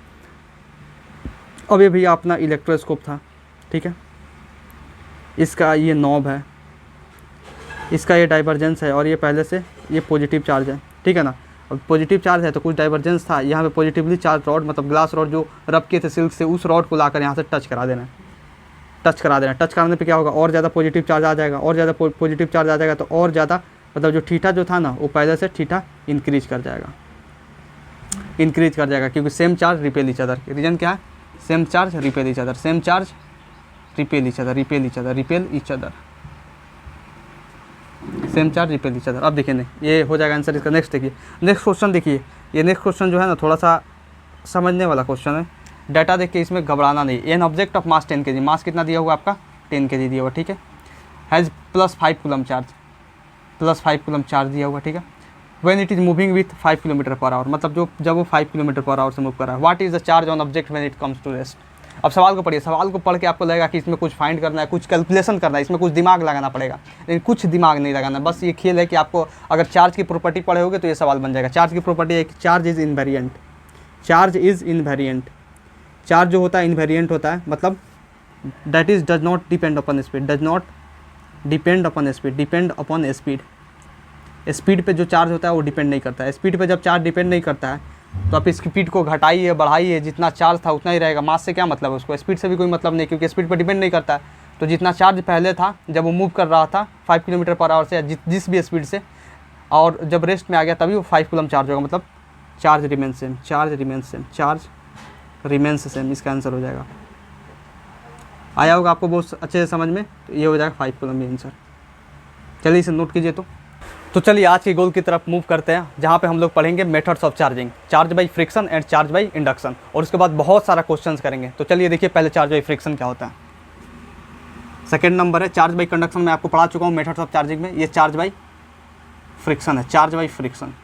अब ये भैया अपना इलेक्ट्रोस्कोप था, ठीक है, इसका ये नॉब है, इसका ये डाइवर्जेंस है, और ये पहले से ये पॉजिटिव चार्ज है, ठीक है ना। अब पॉजिटिव चार्ज है तो कुछ डाइवर्जेंस था, यहाँ पे पॉजिटिवली चार्ज रॉड मतलब ग्लास रॉड जो रब किए थे सिल्क से, उस रॉड को लाकर यहाँ से टच करा देना है, टच कराने पे क्या होगा और ज़्यादा पॉजिटिव चार्ज आ जाएगा, और ज़्यादा पॉजिटिव चार्ज आ जाएगा तो और ज़्यादा मतलब जो थीटा जो था ना वो पहले से थीटा इंक्रीज कर जाएगा, क्योंकि same charge repel each other. Reason क्या है? Same charge repel each other, same charge repel each other, same charge repel each other. अब देखिए नहीं ये हो जाएगा आंसर इसका। नेक्स्ट देखिए, नेक्स्ट क्वेश्चन देखिए, ये नेक्स्ट क्वेश्चन जो है ना थोड़ा सा समझने वाला क्वेश्चन है। डाटा देख के इसमें घबराना नहीं। An object of mass 10 kg, मास कितना दिया हुआ आपका 10 kg दिया हुआ, ठीक है। Has +5 coulomb charge, +5 coulomb charge दिया हुआ, ठीक है। When it is moving with 5 km/h, मतलब जब वो 5 km/h से मूव कर रहा है। What is the charge on object when it comes to rest. अब सवाल को पढ़िए, सवाल को पढ़ के आपको लगेगा कि इसमें कुछ फाइंड करना है, कुछ कैलकुलेशन करना है, इसमें कुछ दिमाग लगाना पड़ेगा, लेकिन कुछ दिमाग नहीं लगाना। बस ये खेल है कि आपको अगर चार्ज की प्रॉपर्टी पढ़े होगे तो ये सवाल बन जाएगा। चार्ज की प्रॉपर्टी है कि चार्ज इज़ इनवेरिएंट, चार्ज जो होता है इनवेरिएंट होता है, मतलब that is does not depend upon speed, does not depend upon speed, depend upon speed. Speed पे जो चार्ज होता है वो डिपेंड नहीं करता है। स्पीड पे जब चार्ज डिपेंड नहीं करता है तो आप स्पीड को घटाइए बढ़ाइए, जितना चार्ज था उतना ही रहेगा। मास से क्या मतलब है उसको, स्पीड से भी कोई मतलब नहीं, क्योंकि स्पीड पर डिपेंड नहीं करता है। तो जितना चार्ज पहले था जब वो मूव कर रहा था 5 किलोमीटर पर आवर से जिस भी स्पीड से, और जब रेस्ट में आ गया तभी वो 5 कूलम चार्ज होगा, मतलब charge remain same, charge remain same, charge remains same, इसका आंसर हो जाएगा। आया होगा आपको बहुत अच्छे से समझ में, तो ये हो जाएगा 5 कूलम ये आंसर। चलिए इसे नोट कीजिए। तो चलिए आज के गोल की तरफ मूव करते हैं, जहाँ पे हम लोग पढ़ेंगे methods of charging, charge by friction and charge by induction, और उसके बाद बहुत सारा क्वेश्चंस करेंगे। तो चलिए देखिए पहले चार्ज बाई फ्रिक्शन क्या होता है। सेकंड नंबर है चार्ज बाई कंडक्शन, मैं आपको पढ़ा चुका हूँ मेथड्स ऑफ चार्जिंग में। ये चार्ज बाई फ्रिक्शन है, charge by friction.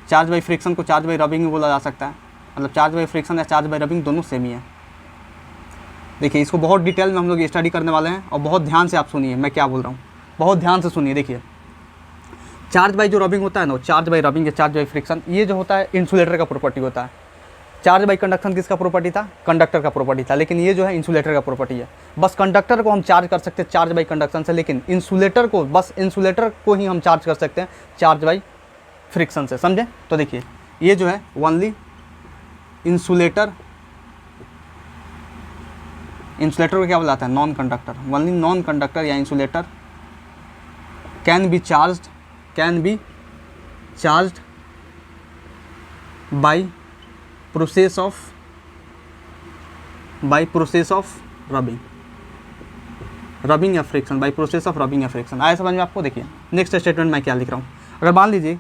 Charge by friction को चार्ज बाई रबिंग भी बोला जा सकता है, मतलब चार्ज बाई फ्रिक्शन या चार्ज बाई रबिंग दोनों सेम ही है। देखिए इसको बहुत डिटेल में हम लोग स्टडी करने वाले हैं, और बहुत ध्यान से आप सुनिए मैं क्या बोल रहा हूँ, बहुत ध्यान से सुनिए। देखिए चार्ज बाई जो रबिंग होता है ना, चार्ज बाई रबिंग या चार्ज बाई फ्रिक्शन, ये जो होता है इंसुलेटर का प्रॉपर्टी होता है। चार्ज बाई कंडक्शन किसका प्रॉपर्टी था, कंडक्टर का प्रॉपर्टी था, लेकिन ये जो है इंसुलेटर का प्रॉपर्टी है। बस कंडक्टर को हम चार्ज कर सकते हैं चार्ज बाई कंडक्शन से, लेकिन इंसुलेटर को, बस इंसुलेटर को ही हम चार्ज कर सकते हैं चार्ज बाई फ्रिक्शन से, समझे। तो देखिए ये जो है ओनली इंसुलेटर, इंसुलेटर को क्या बुलाता है, non conductor. Only non conductor या insulator can be charged by process of rubbing या friction, by process of rubbing या फ्रिक्शन। आया समझ में आपको। देखिए नेक्स्ट स्टेटमेंट मैं क्या लिख रहा हूँ। अगर मान लीजिए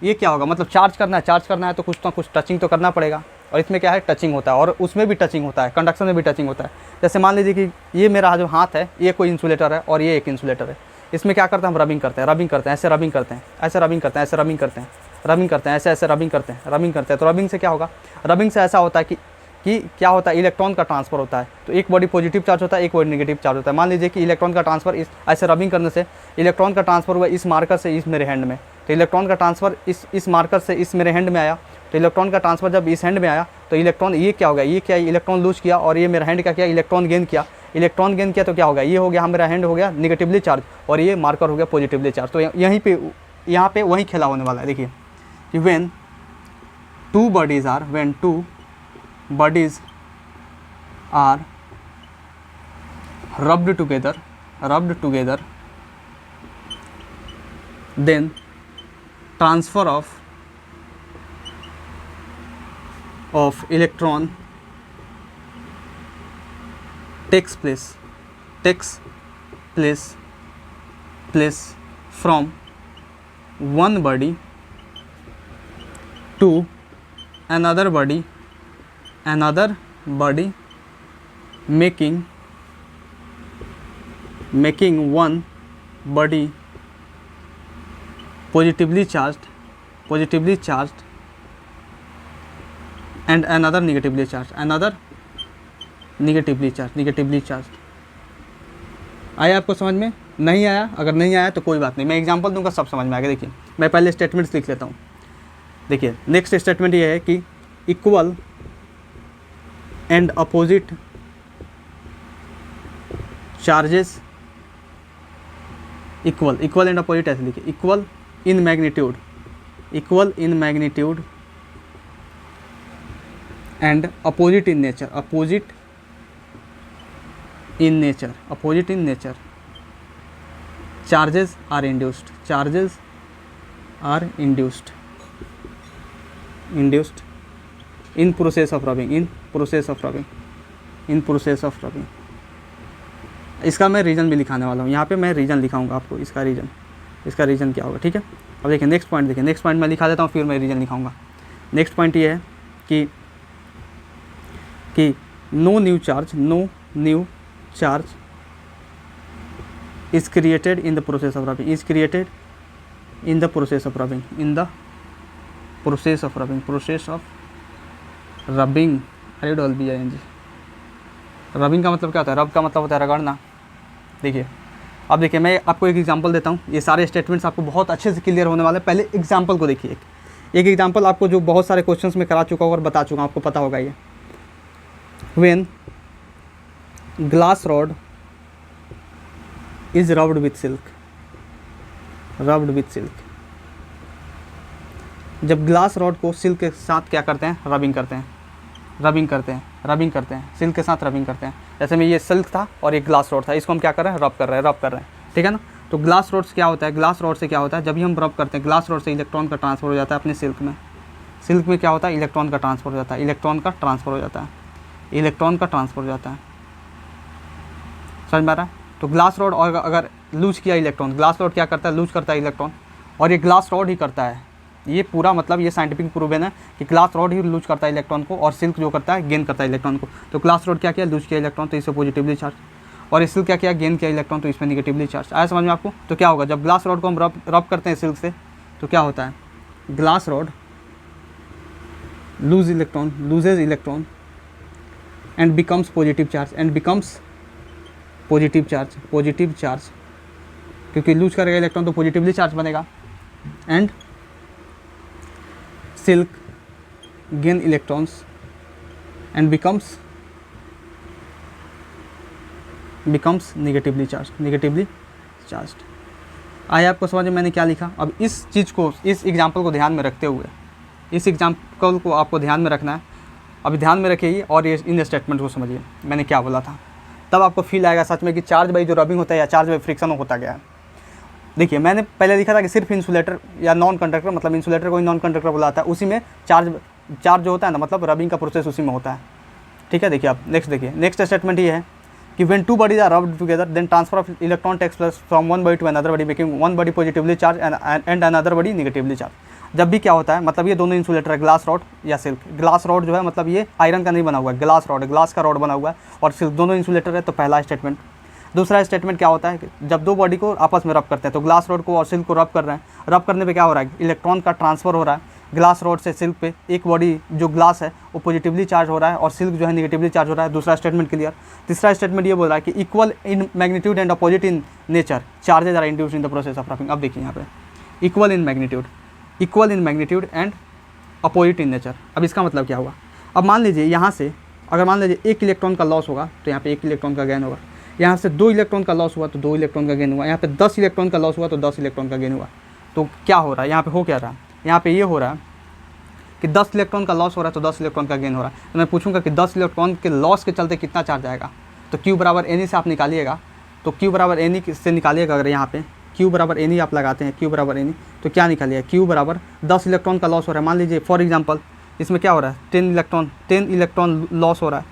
ये क्या होगा, मतलब चार्ज करना है तो कुछ ना कुछ टचिंग तो करना पड़ेगा, और इसमें क्या है टचिंग होता है, और उसमें भी टचिंग होता है, कंडक्शन में भी टचिंग होता है। जैसे मान लीजिए कि ये मेरा जो हाथ है ये कोई इंसुलेटर है और ये एक इंसुलेटर है। इसमें क्या करते हैं हम, रबिंग करते हैं, ऐसे रबिंग करते हैं, ऐसे रबिंग करते हैं, ऐसे रबिंग करते हैं, ऐसे रबिंग करते हैं। तो रबिंग से क्या होगा, रबिंग से ऐसा होता है कि क्या होता है, इलेक्ट्रॉन का ट्रांसफर होता है। तो एक बॉडी पॉजिटिव चार्ज होता है, एक बॉडी नेगेटिव चार्ज होता है। मान लीजिए कि इलेक्ट्रॉन का ट्रांसफर इस ऐसे रबिंग करने से इलेक्ट्रॉन का ट्रांसफर हुआ इस मार्कर से इस मेरे हैंड में, तो इलेक्ट्रॉन का ट्रांसफर इस मार्कर से इस मेरे हैंड में आया। तो इलेक्ट्रॉन का ट्रांसफर जब इस हैंड में आया तो इलेक्ट्रॉन ये क्या हो गया, ये क्या इलेक्ट्रॉन लूज किया, और ये मेरा हैंड क्या किया, इलेक्ट्रॉन गेन किया। तो क्या हो गया, ये हो गया मेरा हैंड हो गया निगेटिवली चार्ज, और ये मार्कर हो गया पॉजिटिवली चार्ज। तो यहाँ पे वही खेला होने वाला है। देखिए कि when two bodies are rubbed together, then transfer of electron takes place from one body to another body making one body positively charged and another negatively charged, आया आपको समझ में? नहीं आया? अगर नहीं आया तो कोई बात नहीं, मैं एग्जांपल दूंगा, सब समझ में आ गया। देखिए मैं पहले स्टेटमेंट्स लिख लेता हूँ। देखिए नेक्स्ट स्टेटमेंट ये है कि equal and opposite charges, equal and opposite ऐसे लिखिए, equal in magnitude and opposite in nature, charges are induced in process of rubbing, इसका मैं रीजन भी लिखाने वाला हूँ। यहाँ पे मैं रीजन लिखाऊंगा आपको, इसका रीजन क्या होगा, ठीक है। अब देखिए नेक्स्ट पॉइंट मैं लिखा देता हूँ, फिर मैं रीजन लिखाऊंगा। नेक्स्ट पॉइंट ये है कि no new charge is created in the process of rubbing, rubbing का मतलब क्या होता है, रब का मतलब होता है रगड़ना। देखिए अब देखिए मैं आपको एक एग्जांपल देता हूँ, ये सारे स्टेटमेंट्स आपको बहुत अच्छे से क्लियर होने वाले हैं। पहले एग्जांपल को देखिए, एक एग्जांपल आपको जो बहुत सारे क्वेश्चंस में करा चुका हूँ और बता चुका हूँ, आपको पता होगा ये। When glass rod is rubbed with silk, rubbed with silk. जब ग्लास रॉड को सिल्क के साथ क्या करते हैं, रबिंग करते हैं, रबिंग करते हैं, रबिंग करते हैं, सिल्क के साथ रबिंग करते हैं। जैसे में ये सिल्क था और ये ग्लास रॉड था, इसको हम क्या कर रहे हैं, रब कर रहे हैं, रब कर रहे हैं, ठीक है ना। तो ग्लास रॉड से क्या होता है, ग्लास रॉड से क्या होता है, जब भी हम रब करते हैं ग्लास रॉड से इलेक्ट्रॉन का ट्रांसफर हो जाता है अपने सिल्क में। सिल्क में क्या होता है, इलेक्ट्रॉन का ट्रांसफर हो जाता है, इलेक्ट्रॉन का ट्रांसफर हो जाता है, इलेक्ट्रॉन का ट्रांसफर हो जाता है, समझ में आ रहा है। तो ग्लास रॉड और अगर लूज किया इलेक्ट्रॉन, ग्लास रॉड क्या करता है, लूज करता है इलेक्ट्रॉन, और ये ग्लास रॉड ही करता है। ये पूरा मतलब ये साइंटिफिक प्रूवन है कि ग्लास रॉड ही लूज करता है इलेक्ट्रॉन को, और सिल्क जो करता है गेन करता है इलेक्ट्रॉन को। तो ग्लास रॉड क्या किया, लूज किया इलेक्ट्रॉन, तो इसे पॉजिटिवली चार्ज, और इस सिल्क क्या किया, गेन किया इलेक्ट्रॉन, तो इसमें निगेटिवली चार्ज। आया समझ में आपको। तो क्या होगा, जब ग्लास रॉड को हम रब करते हैं सिल्क से, तो क्या होता है, glass rod loses electron and becomes positive charge, क्योंकि लूज करेगा इलेक्ट्रॉन तो पॉजिटिवली चार्ज बनेगा। And silk gain electrons and becomes negatively charged. आया आपको समझ में मैंने क्या लिखा। अब इस चीज़ को, इस एग्जाम्पल को ध्यान में रखते हुए, इस एग्जाम्पल को आपको ध्यान में रखना है। अभी ध्यान में रखिए और ये इन स्टेटमेंट को समझिए मैंने क्या बोला था, तब आपको फील आएगा सच में कि चार्ज बाई जो रबिंग होता है या चार्ज बाई फ्रिक्शन होता गया है। देखिए मैंने पहले लिखा था कि सिर्फ इंसुलेटर या नॉन कंडक्टर, मतलब इंसुलेटर को ही नॉन कंडक्टर बुलाता है, उसी में चार्ज जो होता है ना, मतलब रबिंग का प्रोसेस उसी में होता है, ठीक है। देखिए आप नेक्स्ट देखिए, नेक्स्ट स्टेटमेंट ये है कि when two bodies are rubbed together, then transfer of electron takes place from one body to another body, making one body positively charged and another body negatively charged। जब भी क्या होता है, मतलब ये दोनों इंसुलेटर है, ग्लास रॉड या सिल्क। ग्लास रॉड जो है मतलब ये आयरन का नहीं बना हुआ है, ग्लास रॉड, ग्लास का रॉड बना हुआ है, और सिल्क दोनों इंसुलेटर है। तो पहला स्टेटमेंट। दूसरा स्टेटमेंट क्या होता है कि जब दो बॉडी को आपस में रब करते हैं, तो ग्लास रॉड को और सिल्क को रब कर रहे हैं, रब करने पे क्या हो रहा है, इलेक्ट्रॉन का ट्रांसफर हो रहा है ग्लास रॉड से सिल्क पे। एक बॉडी जो ग्लास है वो पॉजिटिवली चार्ज हो रहा है और सिल्क जो है निगेटिवली चार्ज हो रहा है। दूसरा स्टेटमेंट क्लियर। तीसरा स्टेटमेंट ये बोल रहा है कि equal in magnitude and opposite in nature charges are induced in the process of rubbing. अब देखिए यहाँ पे equal in magnitude and opposite in nature. अब इसका मतलब क्या हुआ, अब मान लीजिए यहाँ से अगर मान लीजिए 1 इलेक्ट्रॉन का लॉस होगा तो यहाँ पे 1 इलेक्ट्रॉन का गेन होगा। यहाँ से 2 इलेक्ट्रॉन का लॉस हुआ तो 2 इलेक्ट्रॉन का गेन हुआ। यहाँ पे 10 इलेक्ट्रॉन का लॉस हुआ तो 10 इलेक्ट्रॉन का गेन हुआ। तो क्या हो रहा है यहाँ पे, हो क्या रहा है, यहाँ पे ये हो रहा है कि 10 इलेक्ट्रॉन का लॉस हो रहा है तो 10 इलेक्ट्रॉन का गेन हो रहा है। तो मैं पूछूंगा कि 10 इलेक्ट्रॉन के लॉस के चलते कितना चार्ज आएगा, तो Q बराबर एनी से आप निकालिएगा। तो Q बराबर एनी से निकालिएगा, अगर यहाँ पे Q बराबर एनी आप लगाते हैं, Q बराबर एनी, तो क्या निकालिएगा, Q बराबर 10 इलेक्ट्रॉन का लॉस हो रहा है। मान लीजिए फॉर एग्जांपल इसमें क्या हो रहा है, 10 इलेक्ट्रॉन लॉस हो रहा है।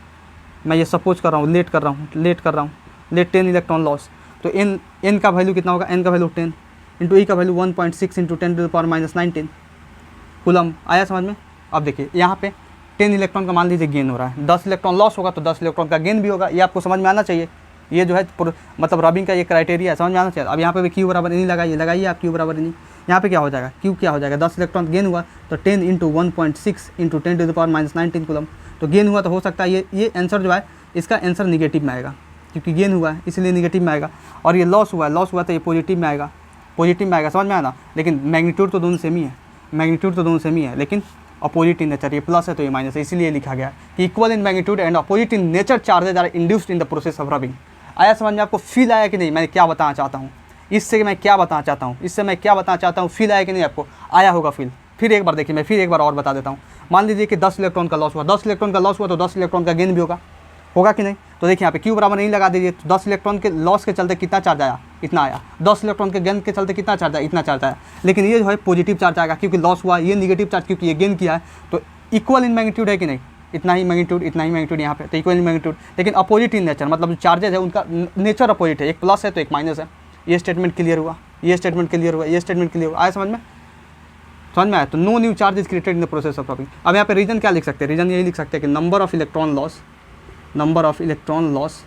मैं ये सपोज कर रहा हूँ, लेट कर रहा हूँ, 10 इलेक्ट्रॉन लॉस। तो n का वैल्यू कितना होगा, n का वैल्यू 10 इंटू ई का वैल्यू 1.6 इंटू 10⁻⁻19 कूलम। आया समझ में। अब देखिए यहाँ पे 10 इलेक्ट्रॉन का मान लीजिए गेन हो रहा है, 10 इलेक्ट्रॉन लॉस होगा तो 10 इलेक्ट्रॉन का गेन भी होगा। ये आपको समझ में आना चाहिए। ये जो है मतलब रबिंग का ये क्राइटेरिया है, समझ में आना चाहिए। अब यहाँ पे भी Q बराबर एनी लगाइए आप, Q बराबर एनी। यहाँ पे क्या हो जाएगा, Q क्या हो जाएगा, 10 इलेक्ट्रॉन गेन हुआ तो 10 इंटू 1.6 इंटू 10⁻⁻19 कूलम। तो गेन हुआ तो हो सकता है ये आंसर जो है इसका आंसर निगेटिव में आएगा, क्योंकि गेन हुआ है इसलिए निगेटिव में आएगा। और ये लॉस हुआ तो ये पॉजिटिव में आएगा, समझ में आना। लेकिन मैग्नीट्यूड तो दोनों सेम ही है, लेकिन अपोजिट इन नेचर, ये प्लस है तो ये माइनस है, इसीलिए लिखा गया कि equal in magnitude and opposite in nature charges are induced in the process of rubbing. आया समझ में आपको, फील आया कि नहीं, मैं क्या बताना चाहता हूँ, इससे मैं क्या बताना चाहता हूँ, फील आया कि नहीं आपको, आया होगा फील। फिर एक बार देखिए, मैं फिर एक बार और बता देता हूँ। मान लीजिए कि 10 इलेक्ट्रॉन का लॉस हुआ, 10 इलेक्ट्रॉन का लॉस हुआ तो 10 इलेक्ट्रॉन का गेन भी होगा कि नहीं। तो देखिए यहाँ पे Q बराबर नहीं लगा दीजिए, तो 10 इलेक्ट्रॉन के लॉस के चलते कितना चार्ज आया, इतना आया। 10 इलेक्ट्रॉन के गेन के चलते कितना चार्ज आया, इतना चार्ज आया। लेकिन ये जो है पॉजिटिव चार्ज आएगा क्योंकि लॉस हुआ, ये निगेटिव चार्ज क्योंकि ये गेन किया है। तो इक्वल इन मैग्नीट्यूड है कि नहीं, इतना ही मैग्नीट्यूड यहाँ पे, तो इक्वल इन मैग्नीट्यूड। लेकिन अपोजिट इन नेचर, मतलब जो चार्जेज है उनका नेचर अपोजिट है, एक प्लस है तो एक माइनस है। ये स्टेटमेंट क्लियर हुआ, ये स्टेटमेंट क्लियर हुआ। आया समझ में आया। तो no new charge is created in the process of rubbing. अब यहाँ पे रीजन क्या लिख सकते हैं, रीजन यही लिख सकते हैं कि नंबर ऑफ इलेक्ट्रॉन लॉस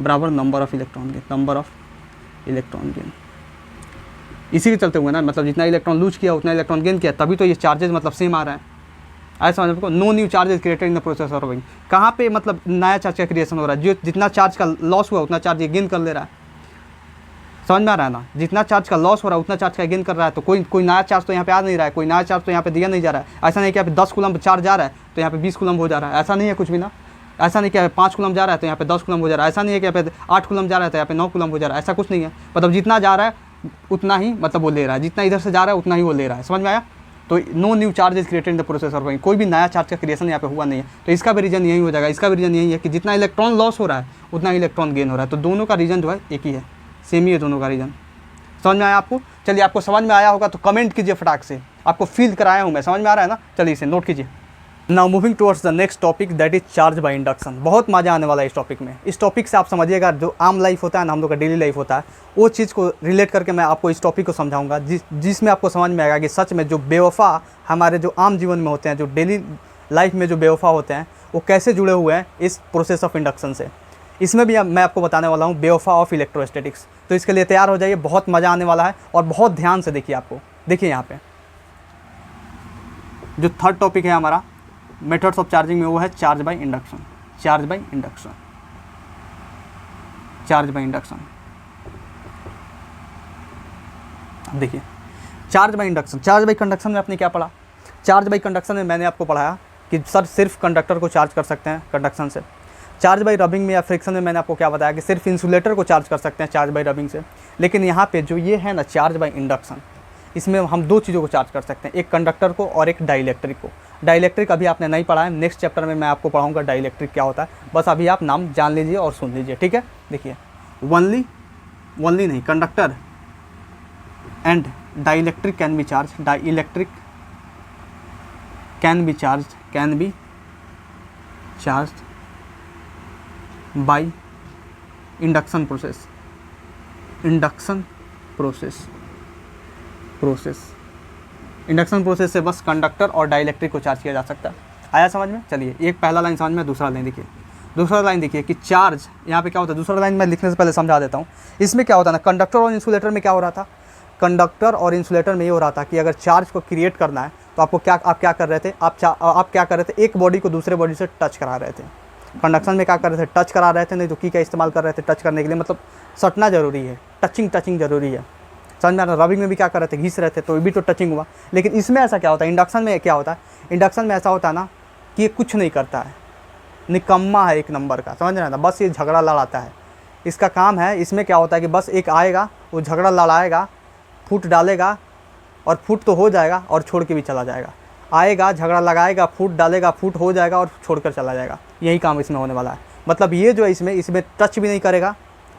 बराबर नंबर ऑफ इलेक्ट्रॉन गेन। इसी के चलते हुए ना, मतलब जितना इलेक्ट्रॉन लूज किया उतना इलेक्ट्रॉन गेन किया, तभी तो ये चार्जेस मतलब सेम आ रहा है। ऐसा समझ को, no new charge is created in the process of rubbing. कहाँ पे मतलब नया चार्ज का क्रिएशन हो रहा है, जो जितना चार्ज का लॉस हुआ उतना चार्ज ये गेन कर ले रहा है। समझ में आ रहा है ना, जितना चार्ज का लॉस हो रहा है उतना चार्ज का गेन कर रहा है। तो कोई नया चार्ज तो यहाँ पे आ नहीं रहा है, कोई नया चार्ज तो यहाँ पे दिया नहीं जा रहा है। ऐसा नहीं कि यहाँ पे 10 कूलम चार्ज आ रहा है तो यहाँ पे 20 कूलम हो जा रहा है, ऐसा नहीं है कुछ भी ना। ऐसा नहीं कि यहाँ पे 5 कूलम जा रहा है तो यहाँ पे 10 कूलम हो जा रहा है, ऐसा नहीं है कि यहाँ पे 8 कूलम जा रहा है तो यहाँ पे 9 कूलम हो जा रहा है, ऐसा कुछ नहीं है। मतलब जितना जा रहा है उतना ही मतलब वो ले रहा है, जितना इधर से जा रहा है उतना ही वो ले रहा है। समझ में आया? तो no new charge is created in the process of कोई भी नया चार्ज का क्रिएशन यहाँ पे हुआ नहीं है। तो इसका भी रीजन यही हो जाएगा, इसका भी रीजन यही है कि जितना इलेक्ट्रॉन लॉस हो रहा है उतना इलेक्ट्रॉन गेन हो रहा है। तो दोनों का रीजन जो है एक ही है, सेम ही है दोनों का रीजन। समझ में आया आपको? चलिए, आपको समझ में आया होगा तो कमेंट कीजिए फटाक से, आपको फील कराया हूँ मैं, समझ में आ रहा है ना? चलिए इसे नोट कीजिए। Now moving towards the next topic that is charge by induction. बहुत मजा आने वाला है इस टॉपिक में। इस टॉपिक से आप समझिएगा जो आम लाइफ होता है ना, हम लोग का डेली लाइफ होता है, वो चीज़ को रिलेट करके मैं आपको इस टॉपिक को समझाऊंगा, जिसमें आपको समझ में आएगा कि सच में जो बेवफा हमारे जो आम जीवन में होते हैं, जो डेली लाइफ में जो बेवफा होते हैं, वो कैसे जुड़े हुए हैं इस प्रोसेस ऑफ इंडक्शन से। इसमें भी मैं आपको बताने वाला हूँ बेवफा ऑफ इलेक्ट्रोस्टैटिक्स। तो इसके लिए तैयार हो जाइए, बहुत मज़ा आने वाला है और बहुत ध्यान से देखिए। आपको देखिए यहाँ पे जो थर्ड टॉपिक है हमारा मेथड्स ऑफ चार्जिंग में, वो है charge by induction. Charge by induction, charge by induction. अब देखिए charge by induction, charge by conduction में आपने क्या पढ़ा? चार्ज बाय कंडक्शन में मैंने आपको पढ़ाया कि सर सिर्फ कंडक्टर को चार्ज कर सकते हैं कंडक्शन से। चार्ज बाय रबिंग में या फ्रिक्शन में मैंने आपको क्या बताया कि सिर्फ इंसुलेटर को चार्ज कर सकते हैं चार्ज बाय रबिंग से। लेकिन यहाँ पे जो ये है ना चार्ज बाय इंडक्शन, इसमें हम दो चीज़ों को चार्ज कर सकते हैं, एक कंडक्टर को और एक डाइलेक्ट्रिक को। डाइलेक्ट्रिक अभी आपने नहीं पढ़ा है, नेक्स्ट चैप्टर में मैं आपको पढ़ाऊंगा डाइलेक्ट्रिक क्या होता है। बस अभी आप नाम जान लीजिए और सुन लीजिए, ठीक है? देखिए ओनली नहीं, conductor and dielectric can be charge, dielectric can be charge by induction process. Induction process से बस कंडक्टर और डाइलेक्ट्रिक को चार्ज किया जा सकता है। आया समझ में? चलिए एक पहला लाइन समझ में, दूसरा लाइन देखिए। दूसरा लाइन देखिए कि चार्ज यहाँ पे क्या होता है। दूसरा लाइन मैं लिखने से पहले समझा देता हूँ। इसमें क्या होता है ना, कंडक्टर और इंसुलेटर में क्या हो रहा था? कंडक्टर और इंसुलेटर में ये हो रहा था कि अगर चार्ज को क्रिएट करना है तो आप क्या कर रहे थे? आप क्या कर रहे थे? एक बॉडी को दूसरे बॉडी से टच करा रहे थे। कंडक्शन में क्या कर रहे थे? टच करा रहे थे, नहीं तो की का इस्तेमाल कर रहे थे टच करने के लिए, मतलब सटना जरूरी है, टचिंग जरूरी है। समझ में आ रहा? रबिंग में भी क्या कर रहे थे? घिस रहे थे, तो भी तो टचिंग हुआ। लेकिन इसमें ऐसा क्या होता है? इंडक्शन में क्या होता है? इंडक्शन में ऐसा होता है ना कि ये कुछ नहीं करता है, निकम्मा है एक नंबर का। समझ रहे हैं ना? बस ये झगड़ा लड़ाता है, इसका काम है। इसमें क्या होता है कि बस एक आएगा, वो झगड़ा लड़ाएगा, फूट डालेगा और फूट तो हो जाएगा और छोड़ के भी चला जाएगा। आएगा, झगड़ा लगाएगा, फूट डालेगा, फूट हो जाएगा और छोड़कर चला जाएगा। यही काम इसमें होने वाला है। मतलब ये जो है इसमें टच भी नहीं करेगा,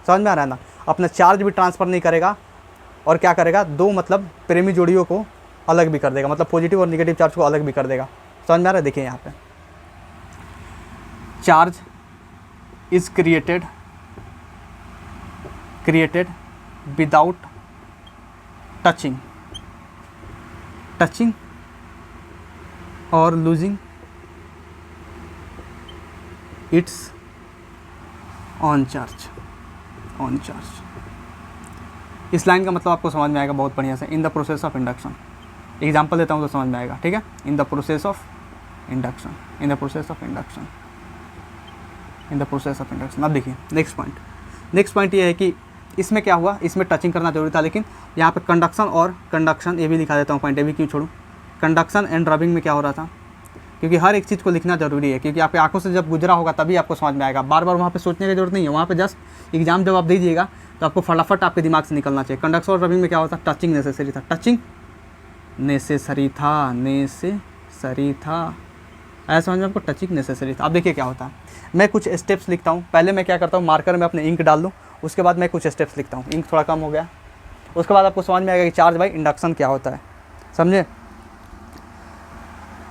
समझ में आ रहा है ना? अपना चार्ज भी ट्रांसफ़र नहीं करेगा और क्या करेगा? दो मतलब प्रेमी जोड़ियों को अलग भी कर देगा, मतलब पॉजिटिव और नेगेटिव चार्ज को अलग भी कर देगा। समझ में आ रहा है? देखिए यहाँ पे charge is created without touching और लूजिंग इट्स ऑन चार्ज। इस लाइन का मतलब आपको समझ में आएगा बहुत बढ़िया से। इन the process of induction, example देता हूँ तो समझ में आएगा, ठीक है? इन द प्रोसेस ऑफ इंडक्शन। अब देखिए नेक्स्ट पॉइंट ये है कि इसमें क्या हुआ? इसमें टचिंग करना जरूरी था, लेकिन यहाँ पे कंडक्शन ये भी लिखा देता हूँ, पॉइंट ये भी क्यों छोड़ूँ? कंडक्शन एंड रबिंग में क्या हो रहा था? क्योंकि हर एक चीज़ को लिखना जरूरी है, क्योंकि आपकी आंखों से जब गुजरा होगा तभी आपको समझ में आएगा। बार बार वहाँ पे सोचने की जरूरत नहीं है। वहाँ पे जस्ट एग्जाम जब आप दीजिएगा तो आपको फटाफट आपके दिमाग से निकलना चाहिए। कंडक्शन और रबिंग में क्या होता? टचिंग नेसेसरी था। ऐसा समझ में आपको? टचिंग नेसेसरी था। अब देखिए क्या होता है, मैं कुछ स्टेप्स लिखता हूँ। पहले मैं क्या करता हूँ, मार्कर में अपने इंक डाल दूँ, उसके बाद मैं कुछ स्टेप्स लिखता हूँ। इंक थोड़ा कम हो गया, उसके बाद आपको समझ में आएगा कि चार्ज बाय इंडक्शन क्या होता है। समझे?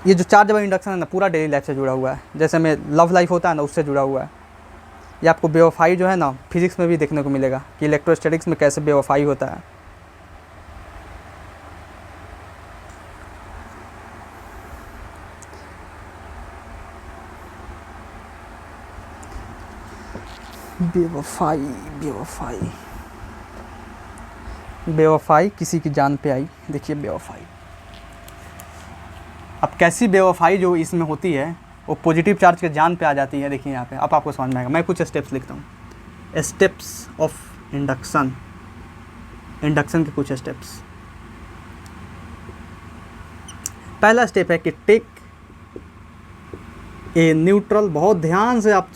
ये जो चार्ज बाय इंडक्शन है ना, पूरा डेली लाइफ से जुड़ा हुआ है। जैसे में लव लाइफ होता है ना, उससे जुड़ा हुआ है। ये आपको बेवफाई जो है ना, फिजिक्स में भी देखने को मिलेगा कि इलेक्ट्रोस्टैटिक्स में कैसे बेवफाई होता है। बेवफाई किसी की जान पे आई। देखिए बेवफाई, अब कैसी बेवफाई जो इसमें होती है वो पॉजिटिव चार्ज के जान पे आ जाती है। देखिए यहाँ पे अब आपको समझ में आएगा। मैं कुछ स्टेप्स लिखता हूँ, स्टेप्स ऑफ इंडक्शन के कुछ स्टेप्स। पहला स्टेप है कि टेक ए न्यूट्रल, बहुत ध्यान से आप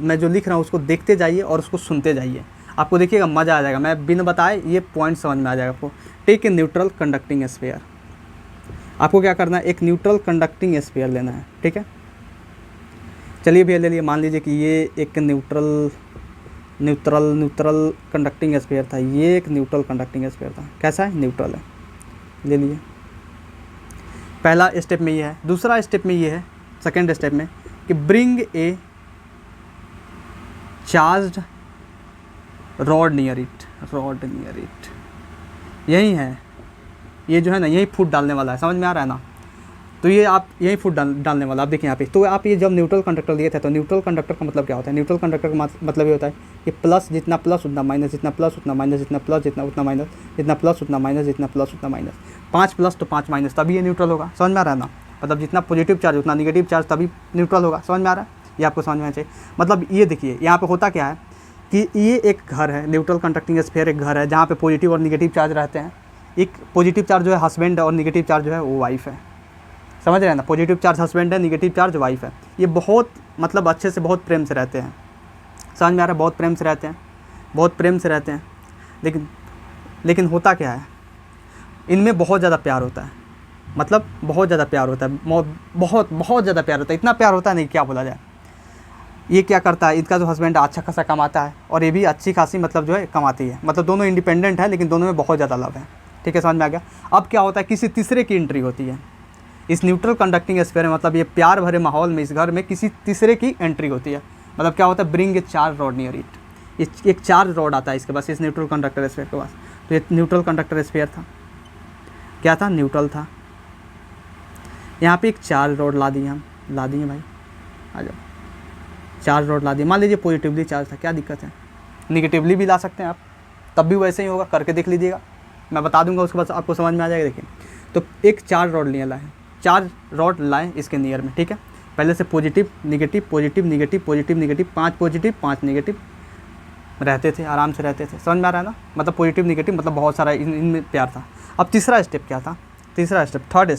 मैं जो लिख रहा हूँ उसको देखते जाइए और उसको सुनते जाइए, आपको देखिएगा मज़ा आ जाएगा, मैं बिन बताए ये पॉइंट समझ में आ जाएगा आपको। Take a neutral conducting sphere, आपको क्या करना है, एक न्यूट्रल कंडक्टिंग स्फीयर लेना है, ठीक है। चलिए भैया ले लिए, मान लीजिए कि ये एक न्यूट्रल कंडक्टिंग स्फीयर था, ये एक न्यूट्रल कंडक्टिंग स्फीयर था, कैसा है, न्यूट्रल है, ले लिए। पहला स्टेप में ये है। दूसरा स्टेप में ये है, सेकेंड स्टेप में, कि bring a charged rod near it, यही है, ये जो है ना, यही फुट डालने वाला है, समझ में आ रहा है ना। तो ये आप यही फुट डालने वाला, आप देखिए यहाँ पे। तो आप ये जब न्यूट्रल कंडक्टर लिए थे, तो न्यूट्रल कंडक्टर का मतलब क्या होता है, न्यूट्रल कंडक्टर का मतलब ये होता है कि प्लस जितना प्लस उतना माइनस, जितना प्लस उतना माइनस, जितना प्लस जितना उतना माइनस, जितना प्लस उतना माइनस, जितना प्लस उतना माइनस, 5 प्लस तो 5 माइनस, तभी ये न्यूट्रल होगा, समझ में आ रहा है ना। मतलब जितना पॉजिटिव चार्ज उतना निगेटिव चार्ज, तभी न्यूट्रल होगा, समझ में आ रहा है, ये आपको समझ में आना चाहिए। मतलब ये देखिए यहाँ पे होता क्या है कि ये एक घर है, न्यूट्रल कंडक्टिंग स्फीयर एक घर है जहाँ पे पॉजिटिव और निगेटिव चार्ज रहते हैं। एक पॉजिटिव चार्ज जो है हस्बैंड और निगेटिव चार्ज जो है वो वाइफ है, समझ रहे हैं ना। पॉजिटिव चार्ज हस्बैंड है, निगेटिव चार्ज वाइफ है। ये बहुत मतलब अच्छे से, बहुत प्रेम से रहते हैं, समझ में आ रहा है, बहुत प्रेम से रहते हैं, बहुत प्रेम से रहते हैं। लेकिन होता क्या है, इनमें बहुत ज़्यादा प्यार होता है, मतलब बहुत ज़्यादा प्यार होता है, बहुत ज़्यादा प्यार होता है, इतना प्यार होता है नहीं क्या बोला जाए। ये क्या करता है, इनका जो हस्बैंड अच्छा खासा कमाता है और ये भी अच्छी खासी मतलब जो है कमाती है, मतलब दोनों इंडिपेंडेंट है, लेकिन दोनों में बहुत ज़्यादा लव है, ठीक है, समझ में आ गया। अब क्या होता है, किसी तीसरे की एंट्री होती है इस न्यूट्रल कंडक्टिंग स्फीयर में, मतलब ये प्यार भरे माहौल में इस घर में किसी तीसरे की एंट्री होती है। मतलब क्या होता है, bring a charge rod near it, एक चार्ज रॉड आता है इसके पास, इस न्यूट्रल कंडक्टर स्फीयर के पास। तो ये न्यूट्रल कंडक्टर स्फीयर था, क्या था, न्यूट्रल था। यहाँ पे एक चार्ज रॉड ला दिए भाई, आ जाओ, चार्ज रॉड ला दिए। मान लीजिए पॉजिटिवली चार्ज था, क्या दिक्कत है, निगेटिवली भी ला सकते हैं आप, तब भी वैसे ही होगा, करके देख लीजिएगा, मैं बता दूंगा, उसके बाद आपको समझ में आ जाएगा। देखिए, तो एक चार्ज रॉड लिए लाए, चार्ज रॉड लाएँ इसके नियर में, ठीक है। पहले से positive negative positive negative positive negative, 5 positive 5 negative रहते थे, आराम से रहते थे, समझ में आ रहा है ना। मतलब पॉजिटिव निगेटिव मतलब बहुत सारा इनमें प्यार था। अब तीसरा स्टेप क्या था, तीसरा स्टेप, थर्ड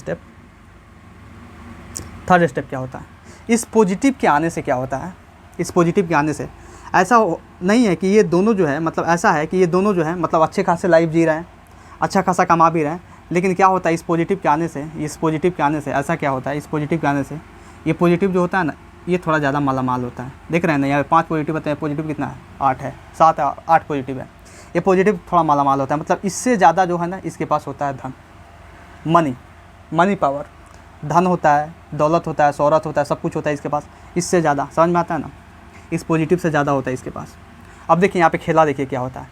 स्टेप क्या होता है, इस पॉजिटिव के आने से क्या होता है, इस पॉजिटिव के आने से ऐसा नहीं है कि ये दोनों जो है, मतलब ऐसा है कि ये दोनों जो है मतलब अच्छे खासे लाइफ जी रहे हैं, अच्छा खासा कमा भी रहे हैं, लेकिन क्या होता है इस पॉजिटिव के आने से, ऐसा क्या होता है, इस पॉजिटिव के आने से ये पॉजिटिव जो होता है ना, ये थोड़ा ज़्यादा मालामाल होता है। देख रहे हैं ना, यहाँ 5 पॉजिटिव बताए, पॉजिटिव कितना है, 8 है, 7 है, 8 पॉजिटिव है। ये पॉजिटिव थोड़ा मालामाल होता है, मतलब इससे ज़्यादा जो है ना इसके पास होता है धन, मनी पावर, धन होता है, दौलत होता है, शोहरत होता है, सब कुछ होता है इसके पास, इससे ज़्यादा, समझ में आता है ना, इस पॉजिटिव से ज़्यादा होता है इसके पास। अब देखिए यहाँ पे खेला, देखिए क्या होता है।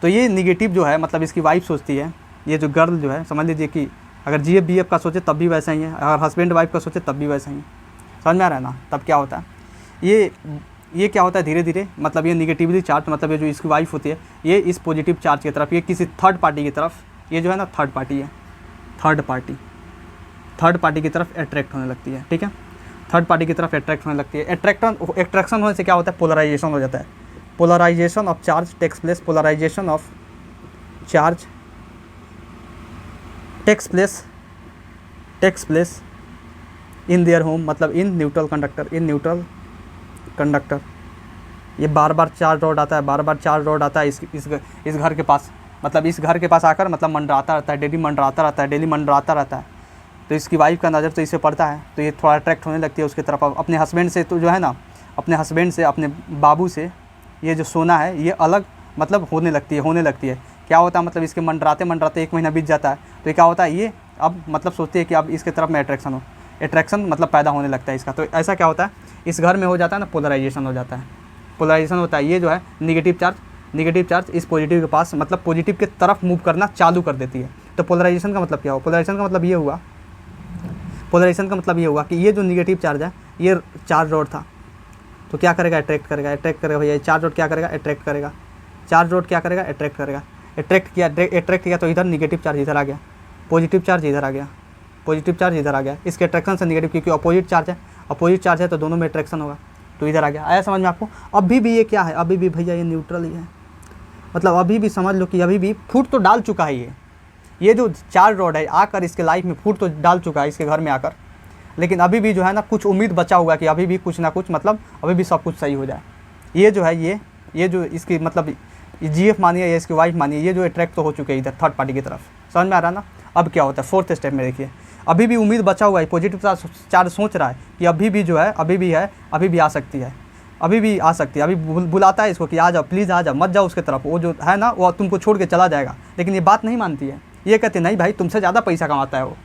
तो ये निगेटिव जो है, मतलब इसकी वाइफ सोचती है, ये जो गर्ल जो है, समझ लीजिए कि अगर GF का सोचे तब भी वैसा ही है, अगर हस्बैंड वाइफ का सोचे तब भी वैसा ही है, समझ में आ रहा है ना। तब क्या होता है, ये क्या होता है, धीरे धीरे मतलब ये निगेटिवली चार्ज, मतलब ये जो इसकी वाइफ होती है, ये इस पॉजिटिव चार्ज की तरफ, ये किसी थर्ड पार्टी की तरफ, ये जो है ना थर्ड पार्टी है, थर्ड पार्टी की तरफ अट्रैक्ट होने लगती है, ठीक है, थर्ड पार्टी की तरफ अट्रैक्ट होने लगती है। अट्रैक्शन होने से क्या होता है, पोलराइजेशन हो जाता है। Polarization of charge takes place, polarization of charge takes place in their home, मतलब इन न्यूट्रल कंडक्टर। ये बार बार चार्ज रॉड आता है, इस घर के पास, मतलब इस घर के पास आकर मतलब मंडराता रहता है, डेली मंडराता रहता है। तो इसकी वाइफ का नज़र तो इसे पड़ता है, तो ये थोड़ा अट्रैक्ट होने लगती है उसकी तरफ। अपने हस्बैंड से तो जो है ना, अपने हस्बैंड से, अपने बाबू से ये जो सोना है ये अलग मतलब होने लगती है। क्या होता है, मतलब इसके मंडराते 1 महीना बीत जाता है, तो क्या होता है, ये अब मतलब सोचती है कि अब इसके तरफ में अट्रैक्शन मतलब पैदा होने लगता है इसका। तो ऐसा क्या होता है, इस घर में हो जाता है ना, पोलराइजेशन होता है। ये जो है निगेटिव चार्ज इस पॉजिटिव के पास, मतलब पॉजिटिव की तरफ मूव करना चालू कर देती है। तो पोलराइजेशन का मतलब क्या हुआ, पोलराइजेशन का मतलब ये हुआ कि ये जो निगेटिव चार्ज है, ये चार्ज रॉड था, तो क्या करेगा, अट्रैक्ट करेगा भैया। चार्ज रॉड क्या करेगा, अट्रैक्ट करेगा। अट्रैक्ट किया तो इधर निगेटिव चार्ज इधर आ गया, पॉजिटिव चार्ज इधर आ गया। इसके अट्रैक्शन से निगेटिव, क्योंकि अपोजिट चार्ज है तो दोनों में अट्रैक्शन होगा, तो इधर आ गया। आया समझ में आपको। अभी भी ये क्या है, अभी भी भैया ये न्यूट्रल ही है, मतलब अभी भी समझ लो कि अभी भी फूट तो डाल चुका है ये जो चार्ज रॉड है आकर इसके लाइफ में फूट तो डाल चुका है, इसके घर में आकर लेकिन अभी भी जो है ना कुछ उम्मीद बचा हुआ है कि अभी भी कुछ ना कुछ मतलब अभी भी सब कुछ सही हो जाए। ये जो है ये जो इसकी मतलब GF मानिए या इसकी वाइफ मानिए, ये जो अट्रैक्ट तो हो चुके हैं इधर थर्ड पार्टी की तरफ, समझ में आ रहा है ना। अब क्या होता है फोर्थ स्टेप में देखिए, अभी भी उम्मीद बचा हुआ है, पॉजिटिव चार्ज सोच रहा है कि अभी भी जो है अभी भी आ सकती है, अभी भी आ सकती है। अभी बुलाता है इसको कि आ जाओ प्लीज़ आ जाओ, मत जाओ उसके तरफ, वो जो है ना वो तुमको छोड़ के चला जाएगा। लेकिन ये बात नहीं मानती है, ये कहते नहीं भाई तुमसे ज़्यादा पैसा कमाता है वो,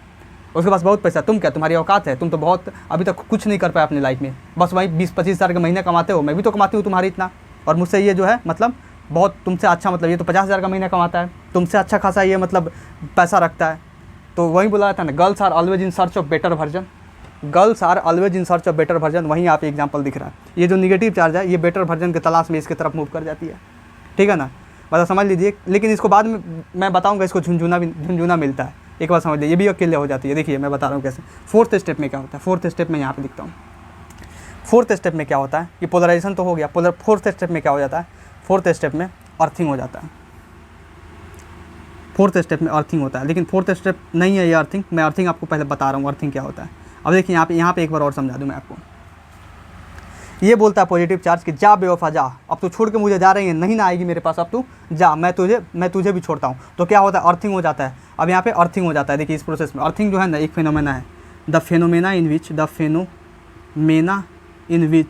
उसके पास बहुत पैसा, तुम क्या तुम्हारी औकात है, तुम तो बहुत अभी तक कुछ नहीं कर पाए अपनी लाइफ में, बस वही 20-25 हज़ार के महीने कमाते हो, मैं भी तो कमाती हूँ तुम्हारी इतना, और मुझसे ये जो है मतलब बहुत तुमसे अच्छा, मतलब ये तो 50,000 का महीना कमाता है, तुमसे अच्छा खासा ये मतलब पैसा रखता है। तो वही बोला जाता है ना, girls are always in search of better version, girls are always in search of better version. वहीं यहाँ पे एग्जांपल दिख रहा है, ये जो निगेटिव चार्ज है ये बेटर वर्जन के तलाश में इसकी तरफ मूव कर जाती है, ठीक है ना, मतलब समझ लीजिए। लेकिन इसको बाद में मैं बताऊँगा, इसको झुंझुना मिलता है, एक बार समझ लीजिए, ये भी अकेले हो जाती है। देखिए मैं बता रहा हूँ कैसे। फोर्थ स्टेप में क्या होता है, फोर्थ स्टेप में यहाँ पे दिखता हूँ, फोर्थ स्टेप में क्या होता है, ये पोलराइजेशन तो हो गया, फोर्थ स्टेप में क्या हो जाता है, फोर्थ स्टेप में अर्थिंग हो जाता है, फोर्थ स्टेप में अर्थिंग होता है। लेकिन फोर्थ स्टेप नहीं है ये अर्थिंग, मैं अर्थिंग आपको पहले बता रहा हूँ अर्थिंग क्या होता है। अब देखिए यहाँ पे एक बार और समझा दूँ मैं आपको। ये बोलता है पॉजिटिव चार्ज कि जा बेवफा जा, अब तू छोड़ के मुझे जा रही है, नहीं ना आएगी मेरे पास, अब तू जा, मैं तुझे भी छोड़ता हूँ। तो क्या होता है, अर्थिंग हो जाता है। अब यहाँ पे अर्थिंग हो जाता है। देखिए इस प्रोसेस में अर्थिंग जो है ना एक फिनोमेना है, the phenomena in which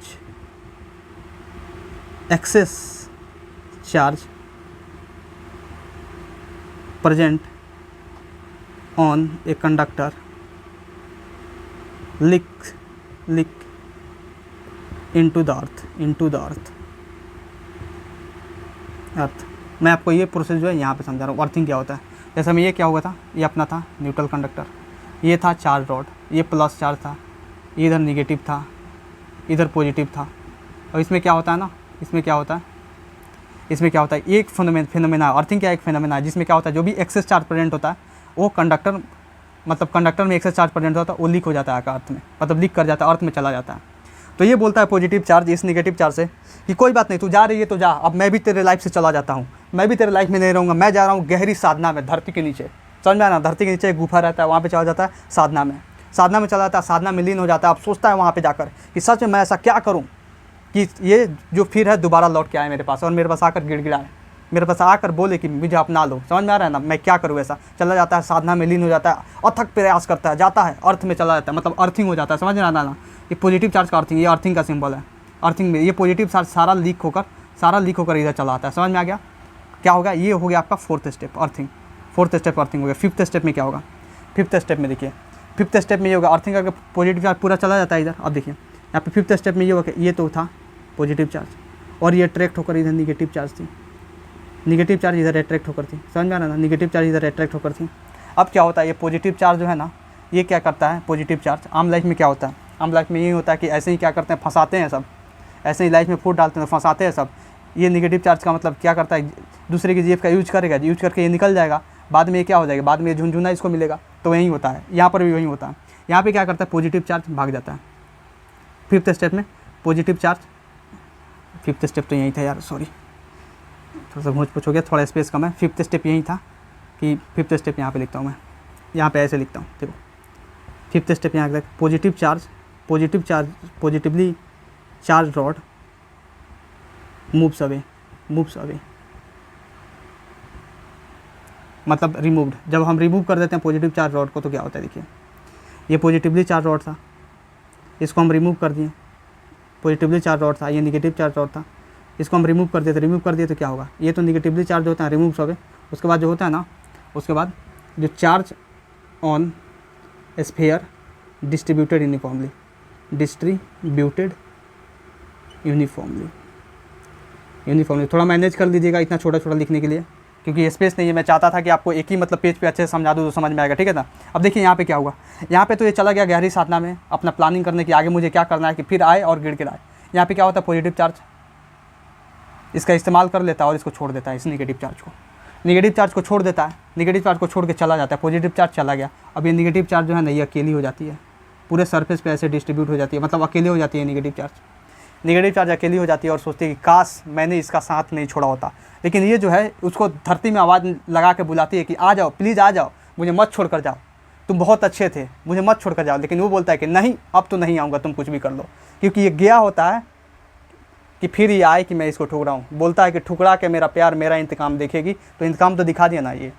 excess charge present on a conductor leak into the earth। मैं आपको ये प्रोसेस जो है यहाँ पे समझा रहा हूँ। अर्थिंग क्या होता है, जैसे में ये क्या हुआ था, ये अपना था न्यूट्रल कंडक्टर, ये था चार्ज रॉड, ये प्लस चार्ज था, इधर निगेटिव था, इधर पॉजिटिव था। और इसमें क्या होता है ना, इसमें क्या होता है एक फिनोमेना, अर्थिंग क्या एक फिनोमेना है जिसमें क्या होता है, जो भी एक्सेस चार्ज प्रेजेंट होता है वो कंडक्टर में एक्सेस चार्ज प्रेजेंट होता है, वो लीक हो जाता है अर्थ में, मतलब लीक कर जाता है, अर्थ में चला जाता है। तो ये बोलता है पॉजिटिव चार्ज इस निगेटिव चार्ज से कि कोई बात नहीं, तू जा रही है तो जा, अब मैं भी तेरे लाइफ से चला जाता हूँ, मैं भी तेरे लाइफ में नहीं रहूँगा, मैं जा रहा हूँ गहरी साधना में, धरती के नीचे। समझ में आना, धरती के नीचे एक गुफा रहता है, वहाँ पर चला जाता है साधना में चला जाता है, साधना में लीन हो जाता है। अब सोचता है वहाँ पर जाकर कि सच में मैं ऐसा क्या करूँ कि ये जो फिर है दोबारा लौट के आए मेरे पास, और मेरे पास आकर गिड़गिड़ाए, मेरे पास आकर बोले कि मुझे अपना लो। समझ में आ रहा है ना, मैं क्या करूँ ऐसा। चला जाता है साधना में लीन हो जाता है, अथक प्रयास करता है, जाता है अर्थ में चला जाता है, मतलब अर्थिंग हो जाता है। समझ में आना ना, ये पॉजिटिव चार्ज का अर्थिंग, ये अर्थिंग का सिंबल है। अर्थिंग में ये पॉजिटिव चार्ज सारा लीक होकर इधर चला आता है। समझ में आ गया, क्या होगा, ये हो गया आपका fourth step earthing, fourth step earthing हो गया। फिफ्थ स्टेप में क्या होगा, फिफ्थ स्टेप में देखिए, फिफ्थ स्टेप में ये होगा अर्थिंग करके पॉजिटिव चार्ज पूरा चला जाता है इधर। अब देखिए यहाँ पे फिफ्थ स्टेप में ये होगा, ये तो था पॉजिटिव चार्ज, और ये अट्रैक्ट होकर इधर निगेटिव चार्ज थी, निगेटिव चार्ज इधर अट्रैक्ट होकर थी। समझ में आ रहा ना, निगेटिव चार्ज इधर अट्रैक्ट होकर थी। अब क्या होता है, ये पॉजिटिव चार्ज जो है ना, ये क्या करता है, पॉजिटिव चार्ज आम लाइफ में क्या होता है, आम लाइफ में यही होता है कि ऐसे ही क्या करते हैं, फंसाते हैं सब, ऐसे ही लाइफ में फूट डालते हैं, फंसाते हैं सब। ये निगेटिव चार्ज का मतलब क्या करता है, दूसरे की जेब का यूज करेगा, यूज करके ये निकल जाएगा, बाद में ये क्या हो जाएगा, बाद में ये झुंझुना इसको मिलेगा। तो यही होता है, यहाँ पर भी वही होता है। यहाँ पर क्या करता है, पॉजिटिव चार्ज भाग जाता है। फिफ्थ स्टेप में पॉजिटिव चार्ज, फिफ्थ स्टेप तो यही था यार, सॉरी थोड़ा सा घूंच पूछ हो गया, थोड़ा स्पेस कम है। फिफ्थ स्टेप यही था कि फिफ्थ स्टेप यहाँ पे लिखता हूँ मैं, यहाँ पे ऐसे लिखता हूँ, देखो फिफ्थ स्टेप यहाँ तक, positively charge rod moves away, मतलब रिमूव्ड। जब हम रिमूव कर देते हैं पॉजिटिव चार्ज रॉड को तो क्या होता है, देखिए ये पॉजिटिवली चार्ज रॉड था, इसको हम रिमूव कर दिए, पॉजिटिवली चार्ज रॉड था, ये निगेटिव चार्ज रॉड था, इसको हम रिमूव कर दिए तो क्या होगा, ये तो निगेटिवली चार्ज होता है, रिमूव हो गए। उसके बाद जो होता है ना, उसके बाद जो charge on sphere distributed uniformly. थोड़ा मैनेज कर लीजिएगा इतना छोटा छोटा लिखने के लिए, क्योंकि स्पेस नहीं है। मैं चाहता था कि आपको एक ही मतलब पेज पे अच्छे से समझा दूँ तो समझ में आएगा, ठीक है ना। अब देखिए यहाँ पे क्या हुआ, यहाँ पे तो ये चला गया गहरी साधना में अपना प्लानिंग करने की, आगे मुझे क्या करना है, कि फिर आए और गिड़गिड़ाए। यहाँ पे क्या होता है, पॉजिटिव चार्ज इसका इस्तेमाल कर लेता है और इसको छोड़ देता है, इस निगेटिव चार्ज को छोड़ देता है, निगेटिव चार्ज को छोड़ के चला जाता है, पॉजिटिव चार्ज चला गया। अब ये निगेटिव चार्ज जो है ना, ये अकेली हो जाती है, पूरे सरफेस पे ऐसे डिस्ट्रीब्यूट हो जाती है, मतलब अकेले हो जाती है निगेटिव चार्ज अकेली हो जाती है और सोचती है कि काश मैंने इसका साथ नहीं छोड़ा होता। लेकिन ये जो है उसको धरती में आवाज़ लगा के बुलाती है कि आ जाओ प्लीज़ आ जाओ, मुझे मत छोड़ कर जाओ, तुम बहुत अच्छे थे, मुझे मत छोड़ कर जाओ, लेकिन वो बोलता है कि नहीं अब तो नहीं आऊँगा, तुम कुछ भी कर लो, क्योंकि ये गया होता है कि फिर ये आए कि मैं इसको ठुकरा हूँ। बोलता है कि ठुकरा के मेरा प्यार मेरा इंतकाम देखेगी, तो इंतकाम तो दिखा दिया ना, ये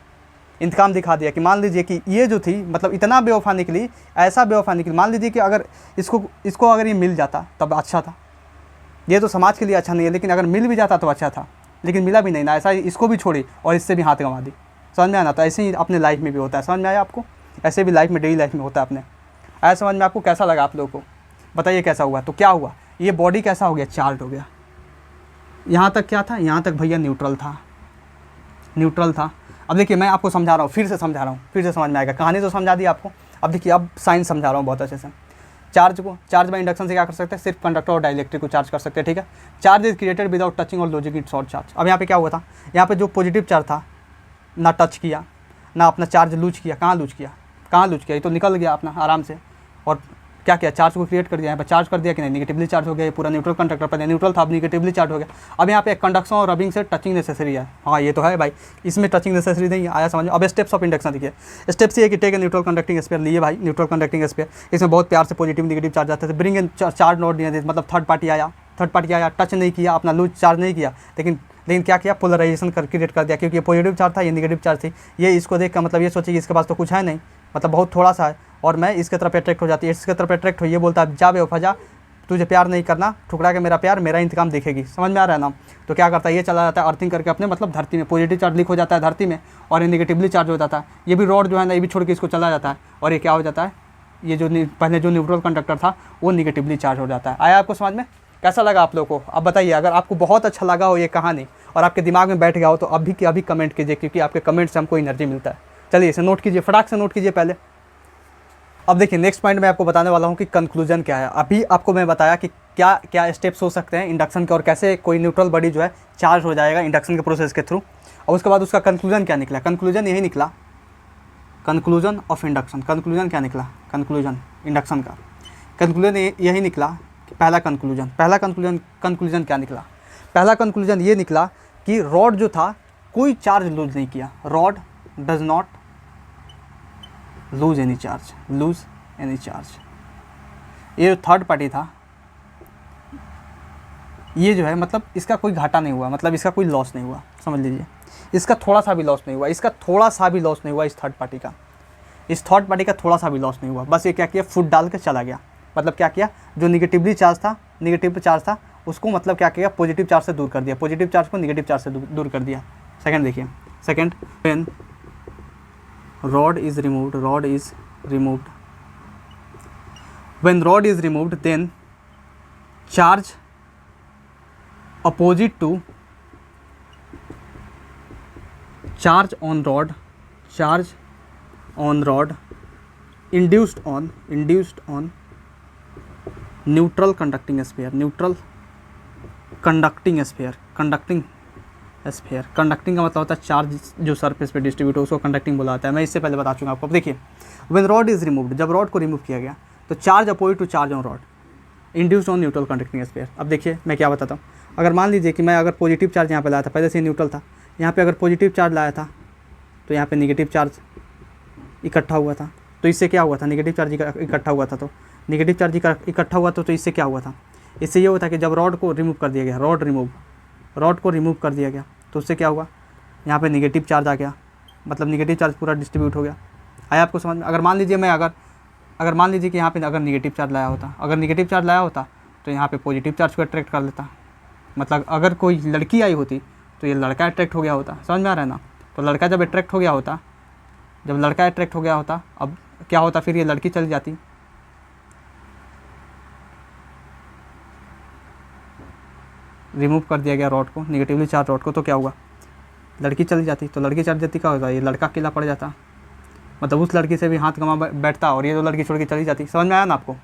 इंतकाम दिखा दिया कि मान लीजिए कि ये जो थी मतलब इतना बेवफा निकली, ऐसा बेवफा निकली, मान लीजिए कि अगर इसको अगर ये मिल जाता तब अच्छा था, ये तो समाज के लिए अच्छा नहीं है, लेकिन अगर मिल भी जाता तो अच्छा था, लेकिन मिला भी नहीं ना, ऐसा इसको भी छोड़ी और इससे भी हाथ गंवा दी। समझ में आना? तो ऐसे ही अपने लाइफ में भी होता है, समझ में आया आपको? ऐसे भी लाइफ में, डेली लाइफ में होता है अपने। आया समझ में आपको? कैसा लगा आप लोगों को बताइए कैसा हुआ? तो क्या हुआ, ये बॉडी कैसा हो गया, चार्ज हो गया। यहाँ तक क्या था, यहाँ तक भैया न्यूट्रल था, न्यूट्रल था। अब देखिए मैं आपको समझा रहा हूँ, फिर से समझा रहा हूँ, फिर से समझ में आएगा। कहानी तो समझा दी आपको, अब देखिए अब साइंस समझा रहा हूँ बहुत अच्छे से। चार्ज बाय इंडक्शन से क्या कर सकते हैं, सिर्फ कंडक्टर और डाइलेक्ट्रिक को चार्ज कर सकते हैं, ठीक है। Charge is created without touching और लॉजिक इट शॉर्ट चार्ज। अब यहाँ पे क्या हुआ था, यहाँ पे जो पॉजिटिव चार्ज था ना टच किया ना अपना चार्ज लूज किया, कहाँ लूज किया, ये तो निकल गया अपना आराम से, और क्या किया, चार्ज को क्रिएट कर दिया, यहाँ पर चार्ज कर दिया कि नहीं, निगेटिवली चार्ज हो गया, ये पूरा न्यूट्रल कंडक्टर पर न्यूट्रल था, अब निगेटिवली चार्ज हो गया। अब यहाँ पे कंडक्शन और रबिंग से टचिंग नेसेसरी है, हाँ ये तो है भाई, इसमें टचिंग नेसेसरी नहीं आया समझ में। अब स्टेप्स ऑफ इंडक्शन देखिए, स्टेप्स ये कि take a neutral conducting sphere, लिए भाई न्यूट्रल कंडक्टिंग स्फीयर, इसमें बहुत प्यार से पॉजिटिव निगेटिव चार्ज आते थे। ब्रिंग इन चार्ज नोट दिया, मतलब थर्ड पार्टी आया, टच नहीं किया, अपना लूज चार्ज नहीं किया, लेकिन क्या किया, पोलराइजेशन क्रिएट कर दिया, क्योंकि ये पॉजिटिव चार्ज था, ये निगेटिव चार्ज थी। ये इसको देख कर मतलब ये सोचिए कि इसके पास तो कुछ है नहीं, मतलब बहुत थोड़ा सा है, और मैं इसके तरफ अट्रैक्ट हो जाती है, इसके तरफ अट्रैक्ट हो, ये बोलता है जा बेवफा जा, तुझे प्यार नहीं करना, ठुकरा के मेरा प्यार मेरा इंतकाम देखेगी। समझ में आ रहा है ना? तो क्या करता है, ये चला जाता है अर्थिंग करके अपने मतलब धरती में, पॉजिटिव चार्ज लीक हो जाता है धरती में, और ये निगेटिवली चार्ज हो जाता है। ये भी रॉड जो है ना, ये भी छोड़ के इसको चला जाता है, और ये क्या हो जाता है, ये जो पहले जो न्यूट्रल कंडक्टर था वो निगेटिवली चार्ज हो जाता है। आया आपको समझ में? कैसा लगा आप लोगों को? अब बताइए, अगर आपको बहुत अच्छा लगा हो ये कहानी और आपके दिमाग में बैठ गया हो तो अभी के अभी कमेंट कीजिए, क्योंकि आपके कमेंट से हमको एनर्जी मिलता है। चलिए इसे नोट कीजिए, फटाक से नोट कीजिए पहले। अब देखिए नेक्स्ट पॉइंट मैं आपको बताने वाला हूँ कि कंक्लूजन क्या है। अभी आपको मैं बताया कि क्या क्या स्टेप्स हो सकते हैं इंडक्शन के, और कैसे कोई न्यूट्रल बॉडी जो है चार्ज हो जाएगा इंडक्शन के प्रोसेस के थ्रू, और उसके बाद उसका कंक्लूजन क्या निकला। कंक्लूजन यही निकला, कंक्लूजन ऑफ इंडक्शन। कंक्लूजन क्या निकला, कंक्लूजन इंडक्शन का कंक्लूजन यही निकला कि पहला कंक्लूजन क्या निकला। पहला कंक्लूजन ये निकला कि रॉड जो था कोई चार्ज लूज नहीं किया, rod does not lose any charge. ये जो थर्ड पार्टी था ये जो है मतलब इसका कोई घाटा नहीं हुआ, मतलब इसका कोई लॉस नहीं हुआ, समझ लीजिए इसका थोड़ा सा भी लॉस नहीं हुआ, इस थर्ड पार्टी का थोड़ा सा भी लॉस नहीं हुआ। बस ये क्या किया, फुट डाल के चला गया। मतलब क्या किया, जो निगेटिव चार्ज था उसको मतलब क्या किया, पॉजिटिव चार्ज से दूर कर दिया, पॉजिटिव चार्ज को निगेटिव चार्ज से दूर कर दिया। सेकंड देखिए, second when rod is removed then charge opposite to charge on rod induced on neutral conducting sphere conducting का मतलब होता है चार्ज जो सरफेस पे डिस्ट्रीब्यूट हो उसको कंडक्टिंग बोला जाता है। मैं इससे पहले बता चुका आपको। अब देखिए व्हेन रॉड इज रिमूव्ड, जब रॉड को रिमूव किया गया तो charge opposite to charge on rod induced on neutral conducting sphere. अब देखिए मैं क्या बताता हूँ, अगर मान लीजिए कि मैं अगर पॉजिटिव चार्ज यहाँ पे लाया था, पहले से न्यूट्रल था, यहाँ पे अगर पॉजिटिव चार्ज लाया था तो यहाँ पे निगेटिव चार्ज इकट्ठा हुआ था, तो इससे क्या हुआ था, निगेटिव चार्ज इकट्ठा हुआ था, तो निगेटिव चार्ज इकट्ठा हुआ तो इससे क्या हुआ था, इससे ये हुआ था कि जब रॉड को रिमूव कर दिया गया, रॉड को रिमूव कर दिया गया तो उससे क्या हुआ, यहाँ पे निगेटिव चार्ज आ गया, मतलब निगेटिव चार्ज पूरा डिस्ट्रीब्यूट हो गया। आया आपको समझ में? अगर मान लीजिए मैं अगर मान लीजिए कि यहाँ पे अगर निगेटिव चार्ज लाया होता तो यहाँ पे पॉजिटिव चार्ज को अट्रैक्ट कर लेता, मतलब अगर कोई लड़की आई होती तो ये लड़का अट्रैक्ट हो गया होता। समझ में आ रहा है ना? तो लड़का जब अट्रैक्ट हो गया होता, अब क्या होता, फिर ये लड़की चली जाती, रिमूव कर दिया गया रॉड को, निगेटिवली चार्ज रॉड को, तो क्या हुआ, लड़की चली जाती, तो लड़की चली जाती क्या होता, ये लड़का अकेला पड़ जाता, मतलब उस लड़की से भी हाथ गंवा बैठता और ये तो लड़की छोड़ के चली जाती। समझ में आया ना आपको?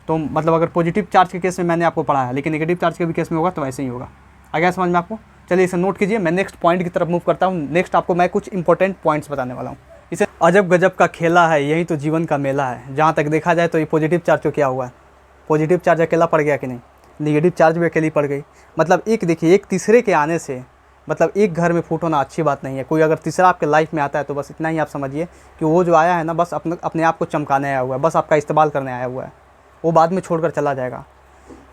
तो मतलब अगर पॉजिटिव चार्ज के केस में मैंने आपको पढ़ाया, लेकिन नेगेटिव चार्ज के भी केस में होगा तो वैसे ही होगा। आ गया समझ में आपको? चलिए इसे नोट कीजिए, मैं नेक्स्ट पॉइंट की तरफ मूव करता हूँ। नेक्स्ट आपको मैं कुछ इंपॉर्टेंट पॉइंट्स बताने वाला हूँ। इसे अजब गजब का खेला है, यही तो जीवन का मेला है। जहाँ तक देखा जाए तो ये पॉजिटिव चार्ज को क्या हुआ है, पॉजिटिव चार्ज अकेला पड़ गया कि नहीं, निगेटिव चार्ज भी अकेली पड़ गई। मतलब एक देखिए, एक तीसरे के आने से मतलब एक घर में फूट होना अच्छी बात नहीं है। कोई अगर तीसरा आपके लाइफ में आता है तो बस इतना ही आप समझिए कि वो जो आया है ना, बस अपने आप को चमकाने आया हुआ है, बस आपका इस्तेमाल करने आया हुआ है, वो बाद में छोड़कर चला जाएगा।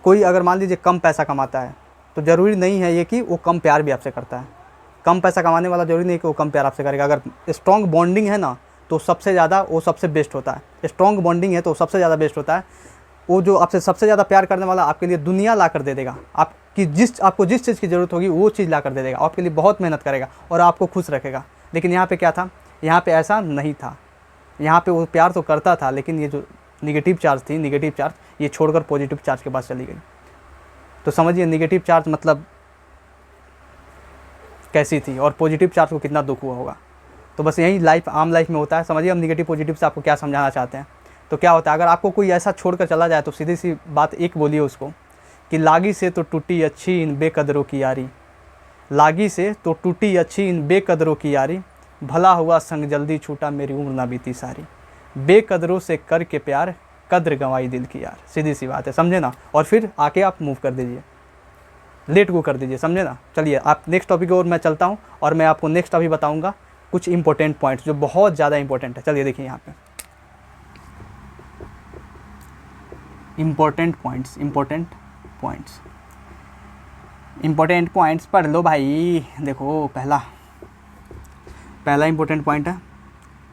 कोई अगर मान लीजिए कम पैसा कमाता है तो ज़रूरी नहीं है ये कि वो कम प्यार भी आपसे करता है। कम पैसा कमाने वाला ज़रूरी नहीं कि वो कम प्यार आपसे करेगा। अगर स्ट्रॉन्ग बॉन्डिंग है ना तो सबसे ज़्यादा वो सबसे बेस्ट होता है। स्ट्रॉन्ग बॉन्डिंग है तो सबसे ज़्यादा बेस्ट होता है। वो जो आपसे सबसे ज़्यादा प्यार करने वाला आपके लिए दुनिया ला कर दे देगा। आपको जिस चीज़ की ज़रूरत होगी वो चीज़ ला कर दे देगा, आपके लिए बहुत मेहनत करेगा और आपको खुश रखेगा। लेकिन यहाँ पे क्या था, यहाँ पे ऐसा नहीं था। यहाँ पे वो प्यार तो करता था, लेकिन ये जो निगेटिव चार्ज थी, निगेटिव चार्ज ये छोड़कर पॉजिटिव चार्ज के पास चली गई। तो समझिए निगेटिव चार्ज मतलब कैसी थी और पॉजिटिव चार्ज को कितना दुख हुआ होगा। तो बस यही लाइफ, आम लाइफ में होता है। समझिए हम निगेटिव पॉजिटिव से आपको क्या समझाना चाहते हैं। तो क्या होता है, अगर आपको कोई ऐसा छोड़कर चला जाए तो सीधी सी बात एक बोलिए उसको कि लागी से तो टूटी अच्छी इन बेकदरों की यारी, लागी से तो टूटी अच्छी इन बेकदरों की यारी, भला हुआ संग जल्दी छूटा मेरी उम्र ना बीती सारी, बेकदरों से करके प्यार कद्र गंवाई दिल की यार। सीधी सी बात है, समझे ना। और फिर आके आप मूव कर दीजिए, लेट गो कर दीजिए, समझे ना। चलिए आप नेक्स्ट टॉपिक की ओर मैं चलता हूँ और मैं आपको नेक्स्ट अभी बताऊँगा कुछ इंपॉर्टेंट पॉइंट्स जो बहुत ज़्यादा इंपॉर्टेंट है। चलिए देखिए यहाँ पे इंपॉर्टेंट पॉइंट्स पढ़ लो भाई। देखो पहला इंपॉर्टेंट पॉइंट है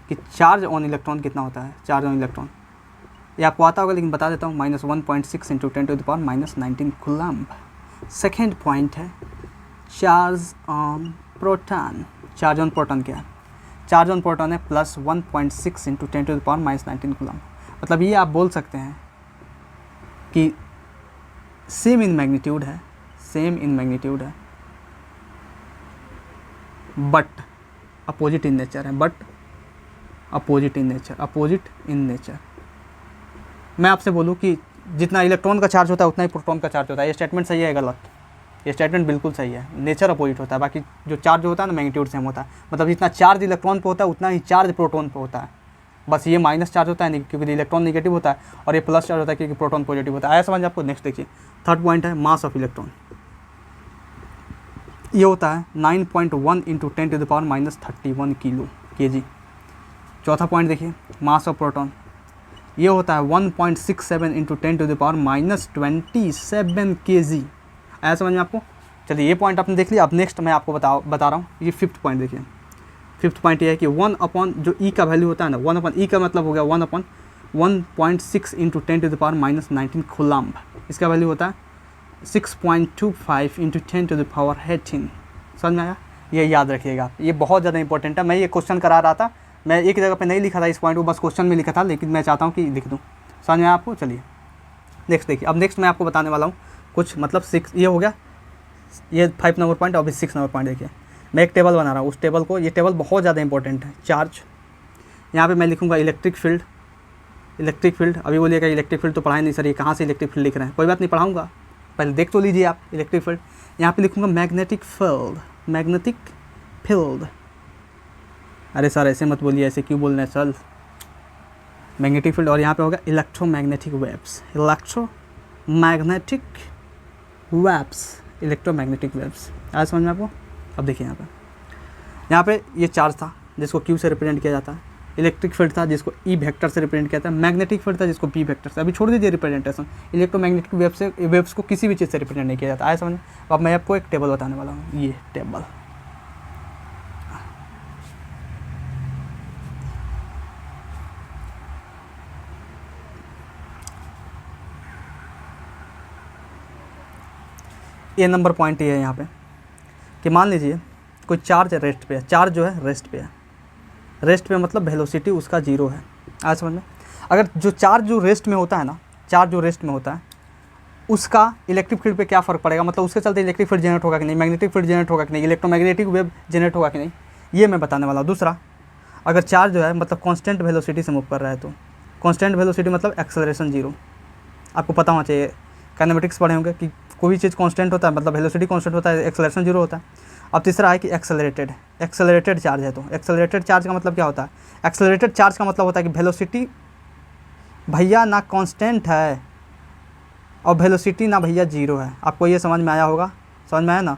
कि चार्ज ऑन इलेक्ट्रॉन कितना होता है। चार्ज ऑन इलेक्ट्रॉन ये आपको आता होगा, लेकिन बता देता हूँ, -1.6 × 10⁻⁻19 कूलम्ब। सेकेंड पॉइंट है charge on proton. Charge on proton क्या है? चार्ज ऑन प्रोटॉन है +1.6 × 10⁻⁻19 कूलम्ब। मतलब ये आप बोल सकते हैं कि सेम इन मैग्नीट्यूड है, बट अपोजिट इन नेचर है। Opposite in nature. मैं आपसे बोलूँ कि जितना इलेक्ट्रॉन का चार्ज होता है उतना ही प्रोटॉन का चार्ज होता है। ये स्टेटमेंट सही है गलत? ये स्टेटमेंट बिल्कुल सही है। नेचर अपोजिट होता है, बाकी जो चार्ज होता है ना मैग्नीट्यूड सेम होता है। मतलब जितना चार्ज इलेक्ट्रॉन पे होता है उतना ही चार्ज प्रोटॉन पे होता है। बस ये माइनस चार्ज होता है क्योंकि इलेक्ट्रॉन नेगेटिव होता है, और ये प्लस चार्ज होता है क्योंकि प्रोटॉन पॉजिटिव होता है। आया समझ आपको? नेक्स्ट देखिए, थर्ड पॉइंट है मास ऑफ इलेक्ट्रॉन। ये होता है 9.1 × 10⁻31 kg। चौथा पॉइंट देखिए मास ऑफ प्रोटॉन। ये होता है 1.67 × 10⁻27 kg। आया समझ में आपको? चलिए ये पॉइंट आपने देख लिया। अब नेक्स्ट मैं आपको बता रहा हूँ। ये फिफ्थ पॉइंट देखिए। फिफ्थ पॉइंट ये है कि 1 जो ई का वैल्यू होता है ना, 1/e का मतलब हो गया 1/1.6 × 10⁻19 कूलम्ब। इसका वैल्यू होता है 6.25 × 10⁻18। समझ में आया? ये याद रखिएगा, ये बहुत ज़्यादा इंपॉर्टेंट है। मैं ये क्वेश्चन करा रहा था, मैं एक जगह पे नहीं लिखा था इस पॉइंट को, बस क्वेश्चन में लिखा था, लेकिन मैं चाहता हूँ कि लिख दूँ। समझ में आया आपको? चलिए नेक्स्ट देखिए। अब नेक्स्ट मैं आपको बताने वाला हूँ कुछ, मतलब 6 ये हो गया, ये 5 नंबर पॉइंट। अभी 6 नंबर पॉइंट देखिए। मैं एक टेबल बना रहा हूँ, उस टेबल को, ये टेबल बहुत ज़्यादा इंपॉर्टेंट है। चार्ज, यहाँ पे मैं लिखूँगा इलेक्ट्रिक फील्ड। अभी बोलिएगा इलेक्ट्रिक फील्ड तो पढ़ाए नहीं सर, ये कहाँ से इलेक्ट्रिक फील्ड लिख रहे हैं? कोई बात नहीं, पढ़ाऊँगा, पहले देख तो लीजिए आप इलेक्ट्रिक फील्ड। यहाँ पे लिखूँगा मैग्नेटिक फील्ड। अरे सर ऐसे मत बोलिए, ऐसे क्यों बोल रहे हैं सर? मैग्नेटिक फील्ड, और यहाँ पे होगा इलेक्ट्रोमैग्नेटिक वेव्स। आज समझ में आपको? अब देखिए यहाँ पे ये चार्ज था जिसको Q से रिप्रेजेंट किया जाता है, इलेक्ट्रिक फील्ड था जिसको E वेक्टर से रिप्रेजेंट किया जाता है, मैग्नेटिक फील्ड था जिसको B वेक्टर से। अभी छोड़ दीजिए रिप्रेजेंटेशन, इलेक्ट्रोमैग्नेटिक वेव्स को किसी भी चीज़ से रिप्रेजेंट नहीं किया जाता। आया समझ में? अब मैं आपको एक टेबल बताने वाला हूँ। ये टेबल, ये नंबर पॉइंट ये है यहाँ पे कि मान लीजिए कोई चार्ज रेस्ट पे है। चार्ज जो है रेस्ट पे मतलब वेलोसिटी उसका 0 है। आज समझ में? अगर जो चार्ज जो रेस्ट में होता है उसका इलेक्ट्रिक फील्ड पे क्या फ़र्क पड़ेगा, मतलब उसके चलते इलेक्ट्रिक फील्ड जनरेट होगा कि नहीं, मैग्नेटिक फील्ड जनरेट होगा कि नहीं, इलेक्ट्रोमैग्नेटिक वेव जनरेट होगा कि नहीं, ये मैं बताने वाला हूँ। दूसरा, अगर चार्ज जो है मतलब कांस्टेंट वेलोसिटी से मूव कर रहा है, तो कांस्टेंट वेलोसिटी मतलब एक्सेलरेशन 0। आपको पता होना चाहिए, काइनेमेटिक्स पढ़े होंगे कि कोई भी चीज़ कांस्टेंट होता है मतलब वेलोसिटी कांस्टेंट होता है, एक्सेलरेशन 0 होता है। अब तीसरा है कि एक्सेलरेटेड चार्ज है। तो एक्सेलरेटेड चार्ज का मतलब क्या होता है? एक्सेलरेटेड चार्ज का मतलब होता है कि वेलोसिटी भैया ना कांस्टेंट है और वेलोसिटी ना भैया 0 है। आपको ये समझ में आया होगा? समझ में आया ना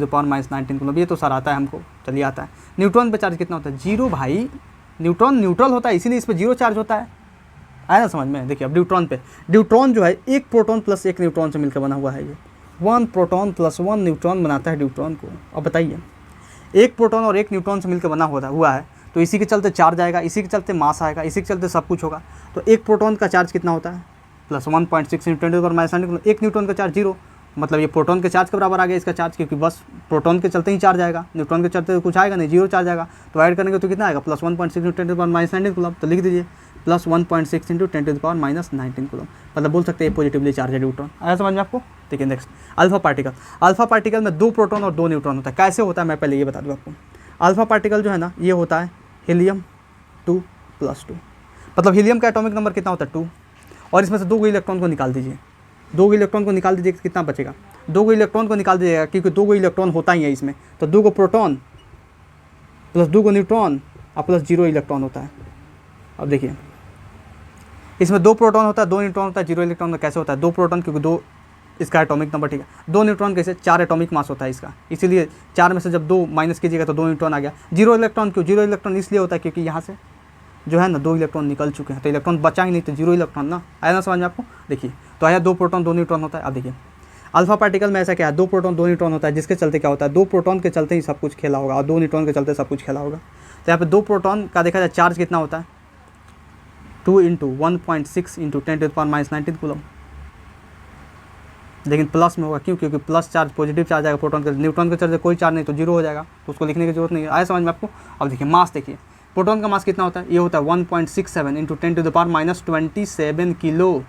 टू द पावर -19 कूलम। ये तो सर आता है हमको, चलिए आता है। न्यूट्रॉन पे चार्ज कितना होता है? 0 भाई, न्यूट्रॉन न्यूट्रल होता है इसीलिए इस पर 0 चार्ज होता है। आया ना समझ में? देखिए अब न्यूट्रॉन पे, न्यूट्रॉन जो है एक प्रोटॉन प्लस एक न्यूट्रॉन से मिलकर बना हुआ है। ये 1 प्रोटॉन प्लस 1 न्यूट्रॉन बनाता है न्यूट्रॉन को। अब बताइए, एक प्रोटॉन और एक न्यूट्रॉन से मिलकर बना हुआ है, तो इसी के चलते चार्ज आएगा, इसी के चलते मास आएगा, इसी के चलते सब कुछ होगा। तो एक प्रोटॉन का चार्ज कितना होता है? प्लस 1.6 × 10⁻⁹। एक न्यूट्रॉन का चार्ज 0, मतलब ये प्रोटॉन के चार्ज के बराबर आ गया इसका चार्ज, क्योंकि बस प्रोटॉन के चलते ही चार्ज आएगा, न्यूट्रॉन के चलते तो कुछ आएगा नहीं, 0 चार्ज आएगा। तो ऐड करेंगे तो कितना आएगा? Plus 1.6 × 10⁻⁹ coulomb. तो लिख दीजिए प्लस 1.6 × 10⁻⁻19 कूलम, मतलब बोल सकते हैं पॉजिटिवली चार्ज है न्यूट्रॉन। आया समझ में आपको? ठीक है, next alpha particle. Alpha particle में 2 प्रोटॉन और 2 न्यूट्रॉन होता है। कैसे होता है मैं पहले ये बता दूँ आपको। अल्फा पार्टिकल जो है ना, ये होता है हीलियम 2+2, मतलब हीलियम का एटॉमिक नंबर कितना होता है? 2, और इसमें से 2 इलेक्ट्रॉन को निकाल दीजिए, 2 इलेक्ट्रॉन को निकाल दीजिए, कितना बचेगा? 2 इलेक्ट्रॉन को निकाल दीजिएगा, क्योंकि 2 इलेक्ट्रॉन होता ही है इसमें, तो 2 प्रोटॉन प्लस 2 न्यूट्रॉन और प्लस 0 इलेक्ट्रॉन होता है। अब देखिए इसमें 2 प्रोटॉन होता है, 2 न्यूट्रॉन होता है, 0 इलेक्ट्रॉन। कैसे होता है? 2 प्रोटॉन, क्योंकि 2 इसका एटॉमिक नंबर, ठीक है। 2 न्यूट्रॉन कैसे? 4 एटॉमिक मास होता है इसका, इसीलिए 4 में से जब 2 माइनस कीजिएगा तो 2 न्यूट्रॉन आ गया। 0 इलेक्ट्रॉन क्यों? 0 इलेक्ट्रॉन इसलिए होता है क्योंकि यहाँ से जो है ना 2 इलेक्ट्रॉन निकल चुके हैं, तो इलेक्ट्रॉन बचा ही नहीं, तो 0 इलेक्ट्रॉन ना। आया ना समझ में आपको? देखिए तो आया 2 प्रोटॉन 2 न्यूट्रॉन होता है। अब देखिए अल्फा पार्टिकल में ऐसा क्या है? 2 प्रोटॉन 2 न्यूट्रॉन होता है, जिसके चलते क्या होता है? 2 प्रोटॉन के चलते ही सब कुछ खेला होगा और 2 न्यूट्रॉन के चलते सब कुछ खेला होगा। तो यहाँ पे 2 प्रोटॉन का देखा जाए चार्ज कितना होता है? 2 × 1.6 × 10⁻⁹ कूलम, लेकिन प्लस में होगा। क्यों? क्योंकि प्लस चार्ज पॉजिटिव चार्ज आएगा प्रोटॉन के, न्यूट्रॉन के चलते कोई चार्ज नहीं, तो 0 हो जाएगा, तो उसको लिखने की जरूरत नहीं है। आया समझ में आपको? अब देखिए मास, देखिए प्रोटॉन का मास कितना होता है? ये होता है 1.67 × 10⁻27 किलो।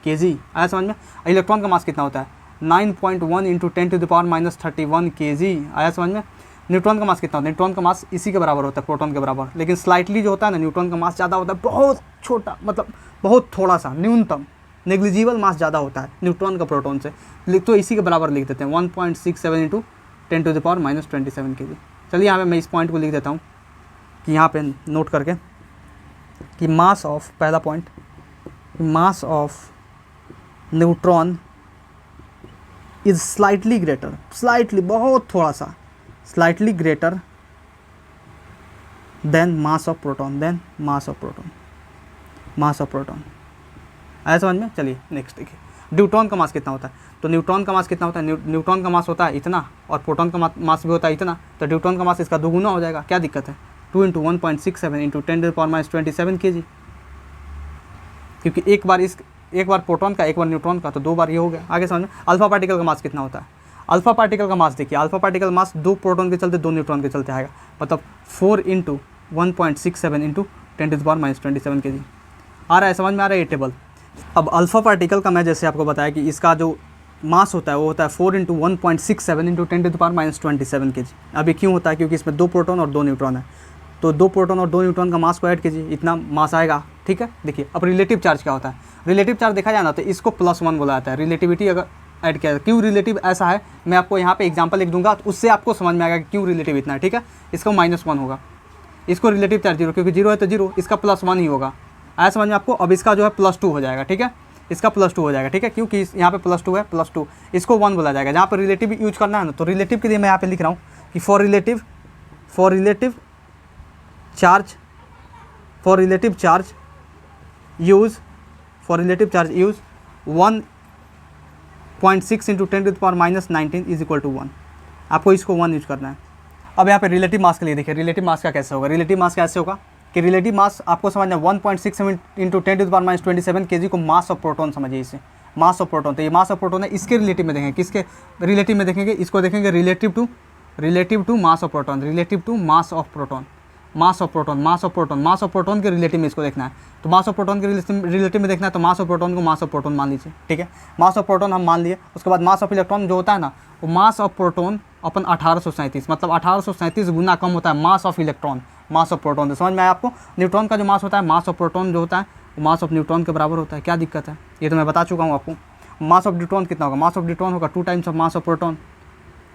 kg। आया समझ में। इलेक्ट्रॉन का मास कितना होता है 9.1 इंटू 10⁻31 kg। आया समझ में। न्यूट्रॉन का मास कितना होता है, न्यूट्रॉन का मास इसी के बराबर होता है, प्रोटॉन के बराबर, लेकिन स्लाइटली जो होता है ना न्यूट्रॉन का मास ज़्यादा होता है, बहुत छोटा, मतलब बहुत थोड़ा सा, न्यूनतम नेग्लिजिबल मास ज़्यादा होता है न्यूट्रॉन का प्रोटॉन से, तो इसी के बराबर लिख देते हैं 1.67 इंटू 10⁻27 kg। चलिए यहाँ पे मैं इस पॉइंट को लिख देता हूँ कि यहाँ पे नोट करके कि मास ऑफ, पहला point, mass of neutron is slightly greater, slightly बहुत थोड़ा सा, slightly greater than mass of proton, then mass of proton, mass of proton. आया समझ में। चलिए नेक्स्ट देखिए, न्यूट्रॉन का मास कितना होता है, तो न्यूट्रॉन का मास कितना होता है, न्यूट्रॉन का मास होता है इतना और प्रोटॉन का मास भी होता है इतना, तो न्यूट्रॉन का मास इसका दोगुना हो जाएगा, क्या दिक्कत है, 2 इंटू 1.67 इंटू 10⁻27 kg, क्योंकि एक बार प्रोटॉन का एक बार न्यूट्रॉन का, तो 2 बार ये हो गया। आगे समझ में। अल्फा पार्टिकल का मास कितना होता है, अल्फा पार्टिकल का मास देखिए, अल्फा पार्टिकल मास 2 प्रोटॉन के चलते 2 न्यूट्रॉन के चलते आएगा, मतलब 4 इंटू 1.67 इंटू 10⁻27 kg। आ रहा है समझ में, आ रहा है ये टेबल। अब अल्फा पार्टिकल का मैं जैसे आपको बताया कि इसका जो मास होता है वो होता है 4 इंटू 1.67 इंटू 10⁻27 kg। अब ये क्यों होता है, क्योंकि इसमें 2 प्रोटॉन और 2 न्यूट्रॉन है, तो 2 प्रोटॉन और 2 न्यूट्रॉन का मास को ऐड कीजिए, इतना मास आएगा, ठीक है। देखिए अब रिलेटिव चार्ज क्या होता है, रिलेटिव चार्ज देखा जाए ना तो इसको +1 बोला जाता है, रिलेटिविटी अगर ऐड किया, क्यों रिलेटिव ऐसा है, मैं आपको यहाँ पे एग्जांपल लिख दूंगा, तो उससे आपको समझ में आएगा कि क्यों रिलेटिव इतना है, ठीक है। इसका -1 होगा, इसको रिलेटिव चार्ज 0, क्योंकि 0 है तो 0, इसका +1 ही होगा। आया समझ में आपको। अब इसका जो है +2 हो जाएगा, ठीक है, इसका +2 हो जाएगा, ठीक है, क्योंकि यहाँ पे +2 है, +2, इसको 1 बोला जाएगा। जहाँ पर रिलेटिव यूज करना है ना, तो रिलेटिव के लिए मैं यहाँ पे लिख रहा हूँ कि for relative charge use 1.6 into 10⁻19 is equal to 1, आपको इसको 1 यूज करना है। अब यहाँ पे रिलेटिव मास के लिए देखिए, रिलेटिव मास का कैसे होगा, रिलेटिव मास कैसे होगा कि रिलेटिव मास आपको समझना 1.67 इंटू 10⁻27 kg को मास ऑफ प्रोटॉन समझिए, इसे मास ऑफ प्रोटॉन, तो ये मास ऑफ प्रोटॉन है, इसके रिलेटिव में देखेंगे, किसके रिलेटिव में देखेंगे, इसको देखेंगे relative to mass of proton, relative to mass of proton, mass of proton, mass of proton, mass of proton के रिलेटिव में इसको देखना है, तो मास ऑफ प्रोटॉन के रिलेटिव में देखना है, तो मास ऑफ प्रोटॉन को मास ऑफ प्रोटॉन मान लीजिए, ठीक है। मास ऑफ प्रोटॉन हम मान लिए, उसके बाद मास ऑफ इलेक्ट्रॉन जो होता है ना, वो मास ऑफ प्रोटॉन अपन 1837, मतलब 1837 गुना कम होता है mass of electron, mass of proton. तो समझ में आया आपको। न्यूट्रॉन का जो मास होता है, मास ऑफ प्रोटॉन जो होता है वो मास ऑफ न्यूट्रॉन के बराबर होता है, क्या दिक्कत है, ये तो मैं बता चुका हूँ आपको। मास ऑफ न्यूट्रॉन कितना होगा, मास ऑफ न्यूट्रॉन होगा 2 times of mass of proton,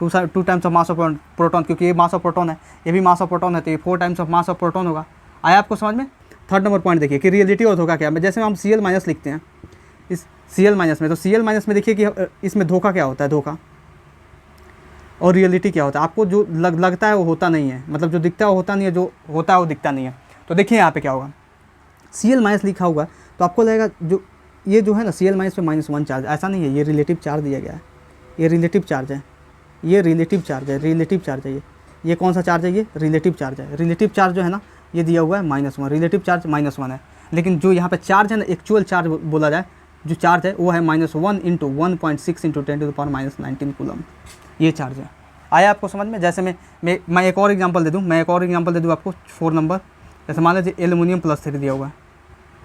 2 times of mass of proton, क्योंकि ये मास ऑफ प्रोटॉन है, ये भी मास ऑफ प्रोटॉन है, तो ये 4 times of mass of proton होगा। आया आपको समझ में। 3rd नंबर पॉइंट देखिए कि रियलिटी और धोखा क्या है। जैसे हम Cl- लिखते हैं इस Cl- में, तो Cl- में देखिए कि इसमें धोखा क्या होता है, धोखा, और रियलिटी क्या होता है। आपको जो लगता है वो होता नहीं है, मतलब जो दिखता है वो होता नहीं है, जो होता है वो दिखता नहीं है। तो देखिए यहाँ पे क्या होगा, Cl- लिखा होगा तो आपको लगेगा जो ये जो है ना Cl- पे -1 चार्ज, ऐसा नहीं है, ये रिलेटिव चार्ज दिया गया है, ये रिलेटिव चार्ज है, ये रिलेटिव चार्ज है, रिलेटिव चार्ज है, ये कौन सा चार्ज है, ये रिलेटिव चार्ज है। रिलेटिव चार्ज जो है ना ये दिया हुआ है -1, रिलेटिव चार्ज -1 है, लेकिन जो यहाँ पे चार्ज है ना, एक्चुअल चार्ज बोला जाए, जो चार्ज है वो है -1 इंटू 1.6 इंटू 10⁻19 कूलम, ये चार्ज है। आया आपको समझ में। जैसे मैं एक और एग्जांपल दे दूँ, आपको 4 नंबर, जैसे मान लीजिए एल्युमिनियम +3 दिया हुआ है,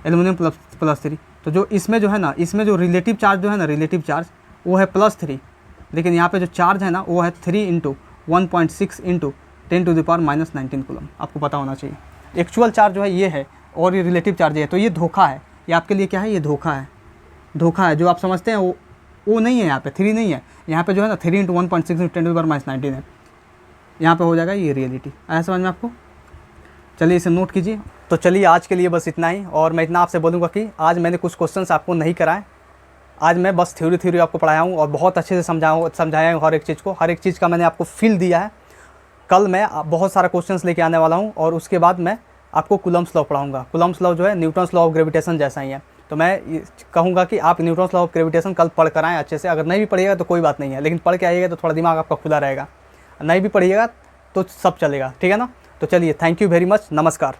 एल्युमिनियम +3, तो जो इसमें जो है ना, इसमें जो रिलेटिव चार्ज जो है ना, रिलेटिव चार्ज वो है +3, लेकिन यहाँ पे जो चार्ज है ना वो है 3 इंटू 1.6 इंटू 10⁻19 कूलम, आपको पता होना चाहिए। एक्चुअल चार्ज जो है ये है और ये रिलेटिव चार्ज है, तो ये धोखा है, ये आपके लिए क्या है, ये धोखा है, धोखा है। जो आप समझते हैं वो नहीं है, यहाँ पे 3 नहीं है, यहाँ पे जो है ना 3 इंटू 1.6 इंटू 10⁻19 है, यहाँ पे हो जाएगा ये रियलिटी। आया समझ में आपको। चलिए इसे नोट कीजिए। तो चलिए आज के लिए बस इतना ही, और मैं इतना आपसे बोलूँगा कि आज मैंने कुछ क्वेश्चंस आपको नहीं कराए, आज मैं बस थ्योरी आपको पढ़ाया हूँ और बहुत अच्छे से समझाया हूँ हर एक चीज़ को, हर एक चीज़ का मैंने आपको फील दिया है। कल मैं बहुत सारा क्वेश्चंस लेके आने वाला हूँ और उसके बाद मैं आपको कूलम्स लॉ पढ़ाऊँगा। कूलम्स लॉ जो है न्यूटन्स लॉ ऑफ ग्रेविटेशन जैसा ही है, तो मैं कहूँगा कि आप न्यूटन्स लॉ ऑफ ग्रेविटेशन कल पढ़ कर आएँ अच्छे से। अगर नहीं भी पढ़िएगा तो कोई बात नहीं है, लेकिन पढ़ के आइएगा तो थोड़ा दिमाग आपका खुला रहेगा, नहीं भी पढ़िएगा तो सब चलेगा, ठीक है ना। तो चलिए, थैंक यू वेरी मच, नमस्कार।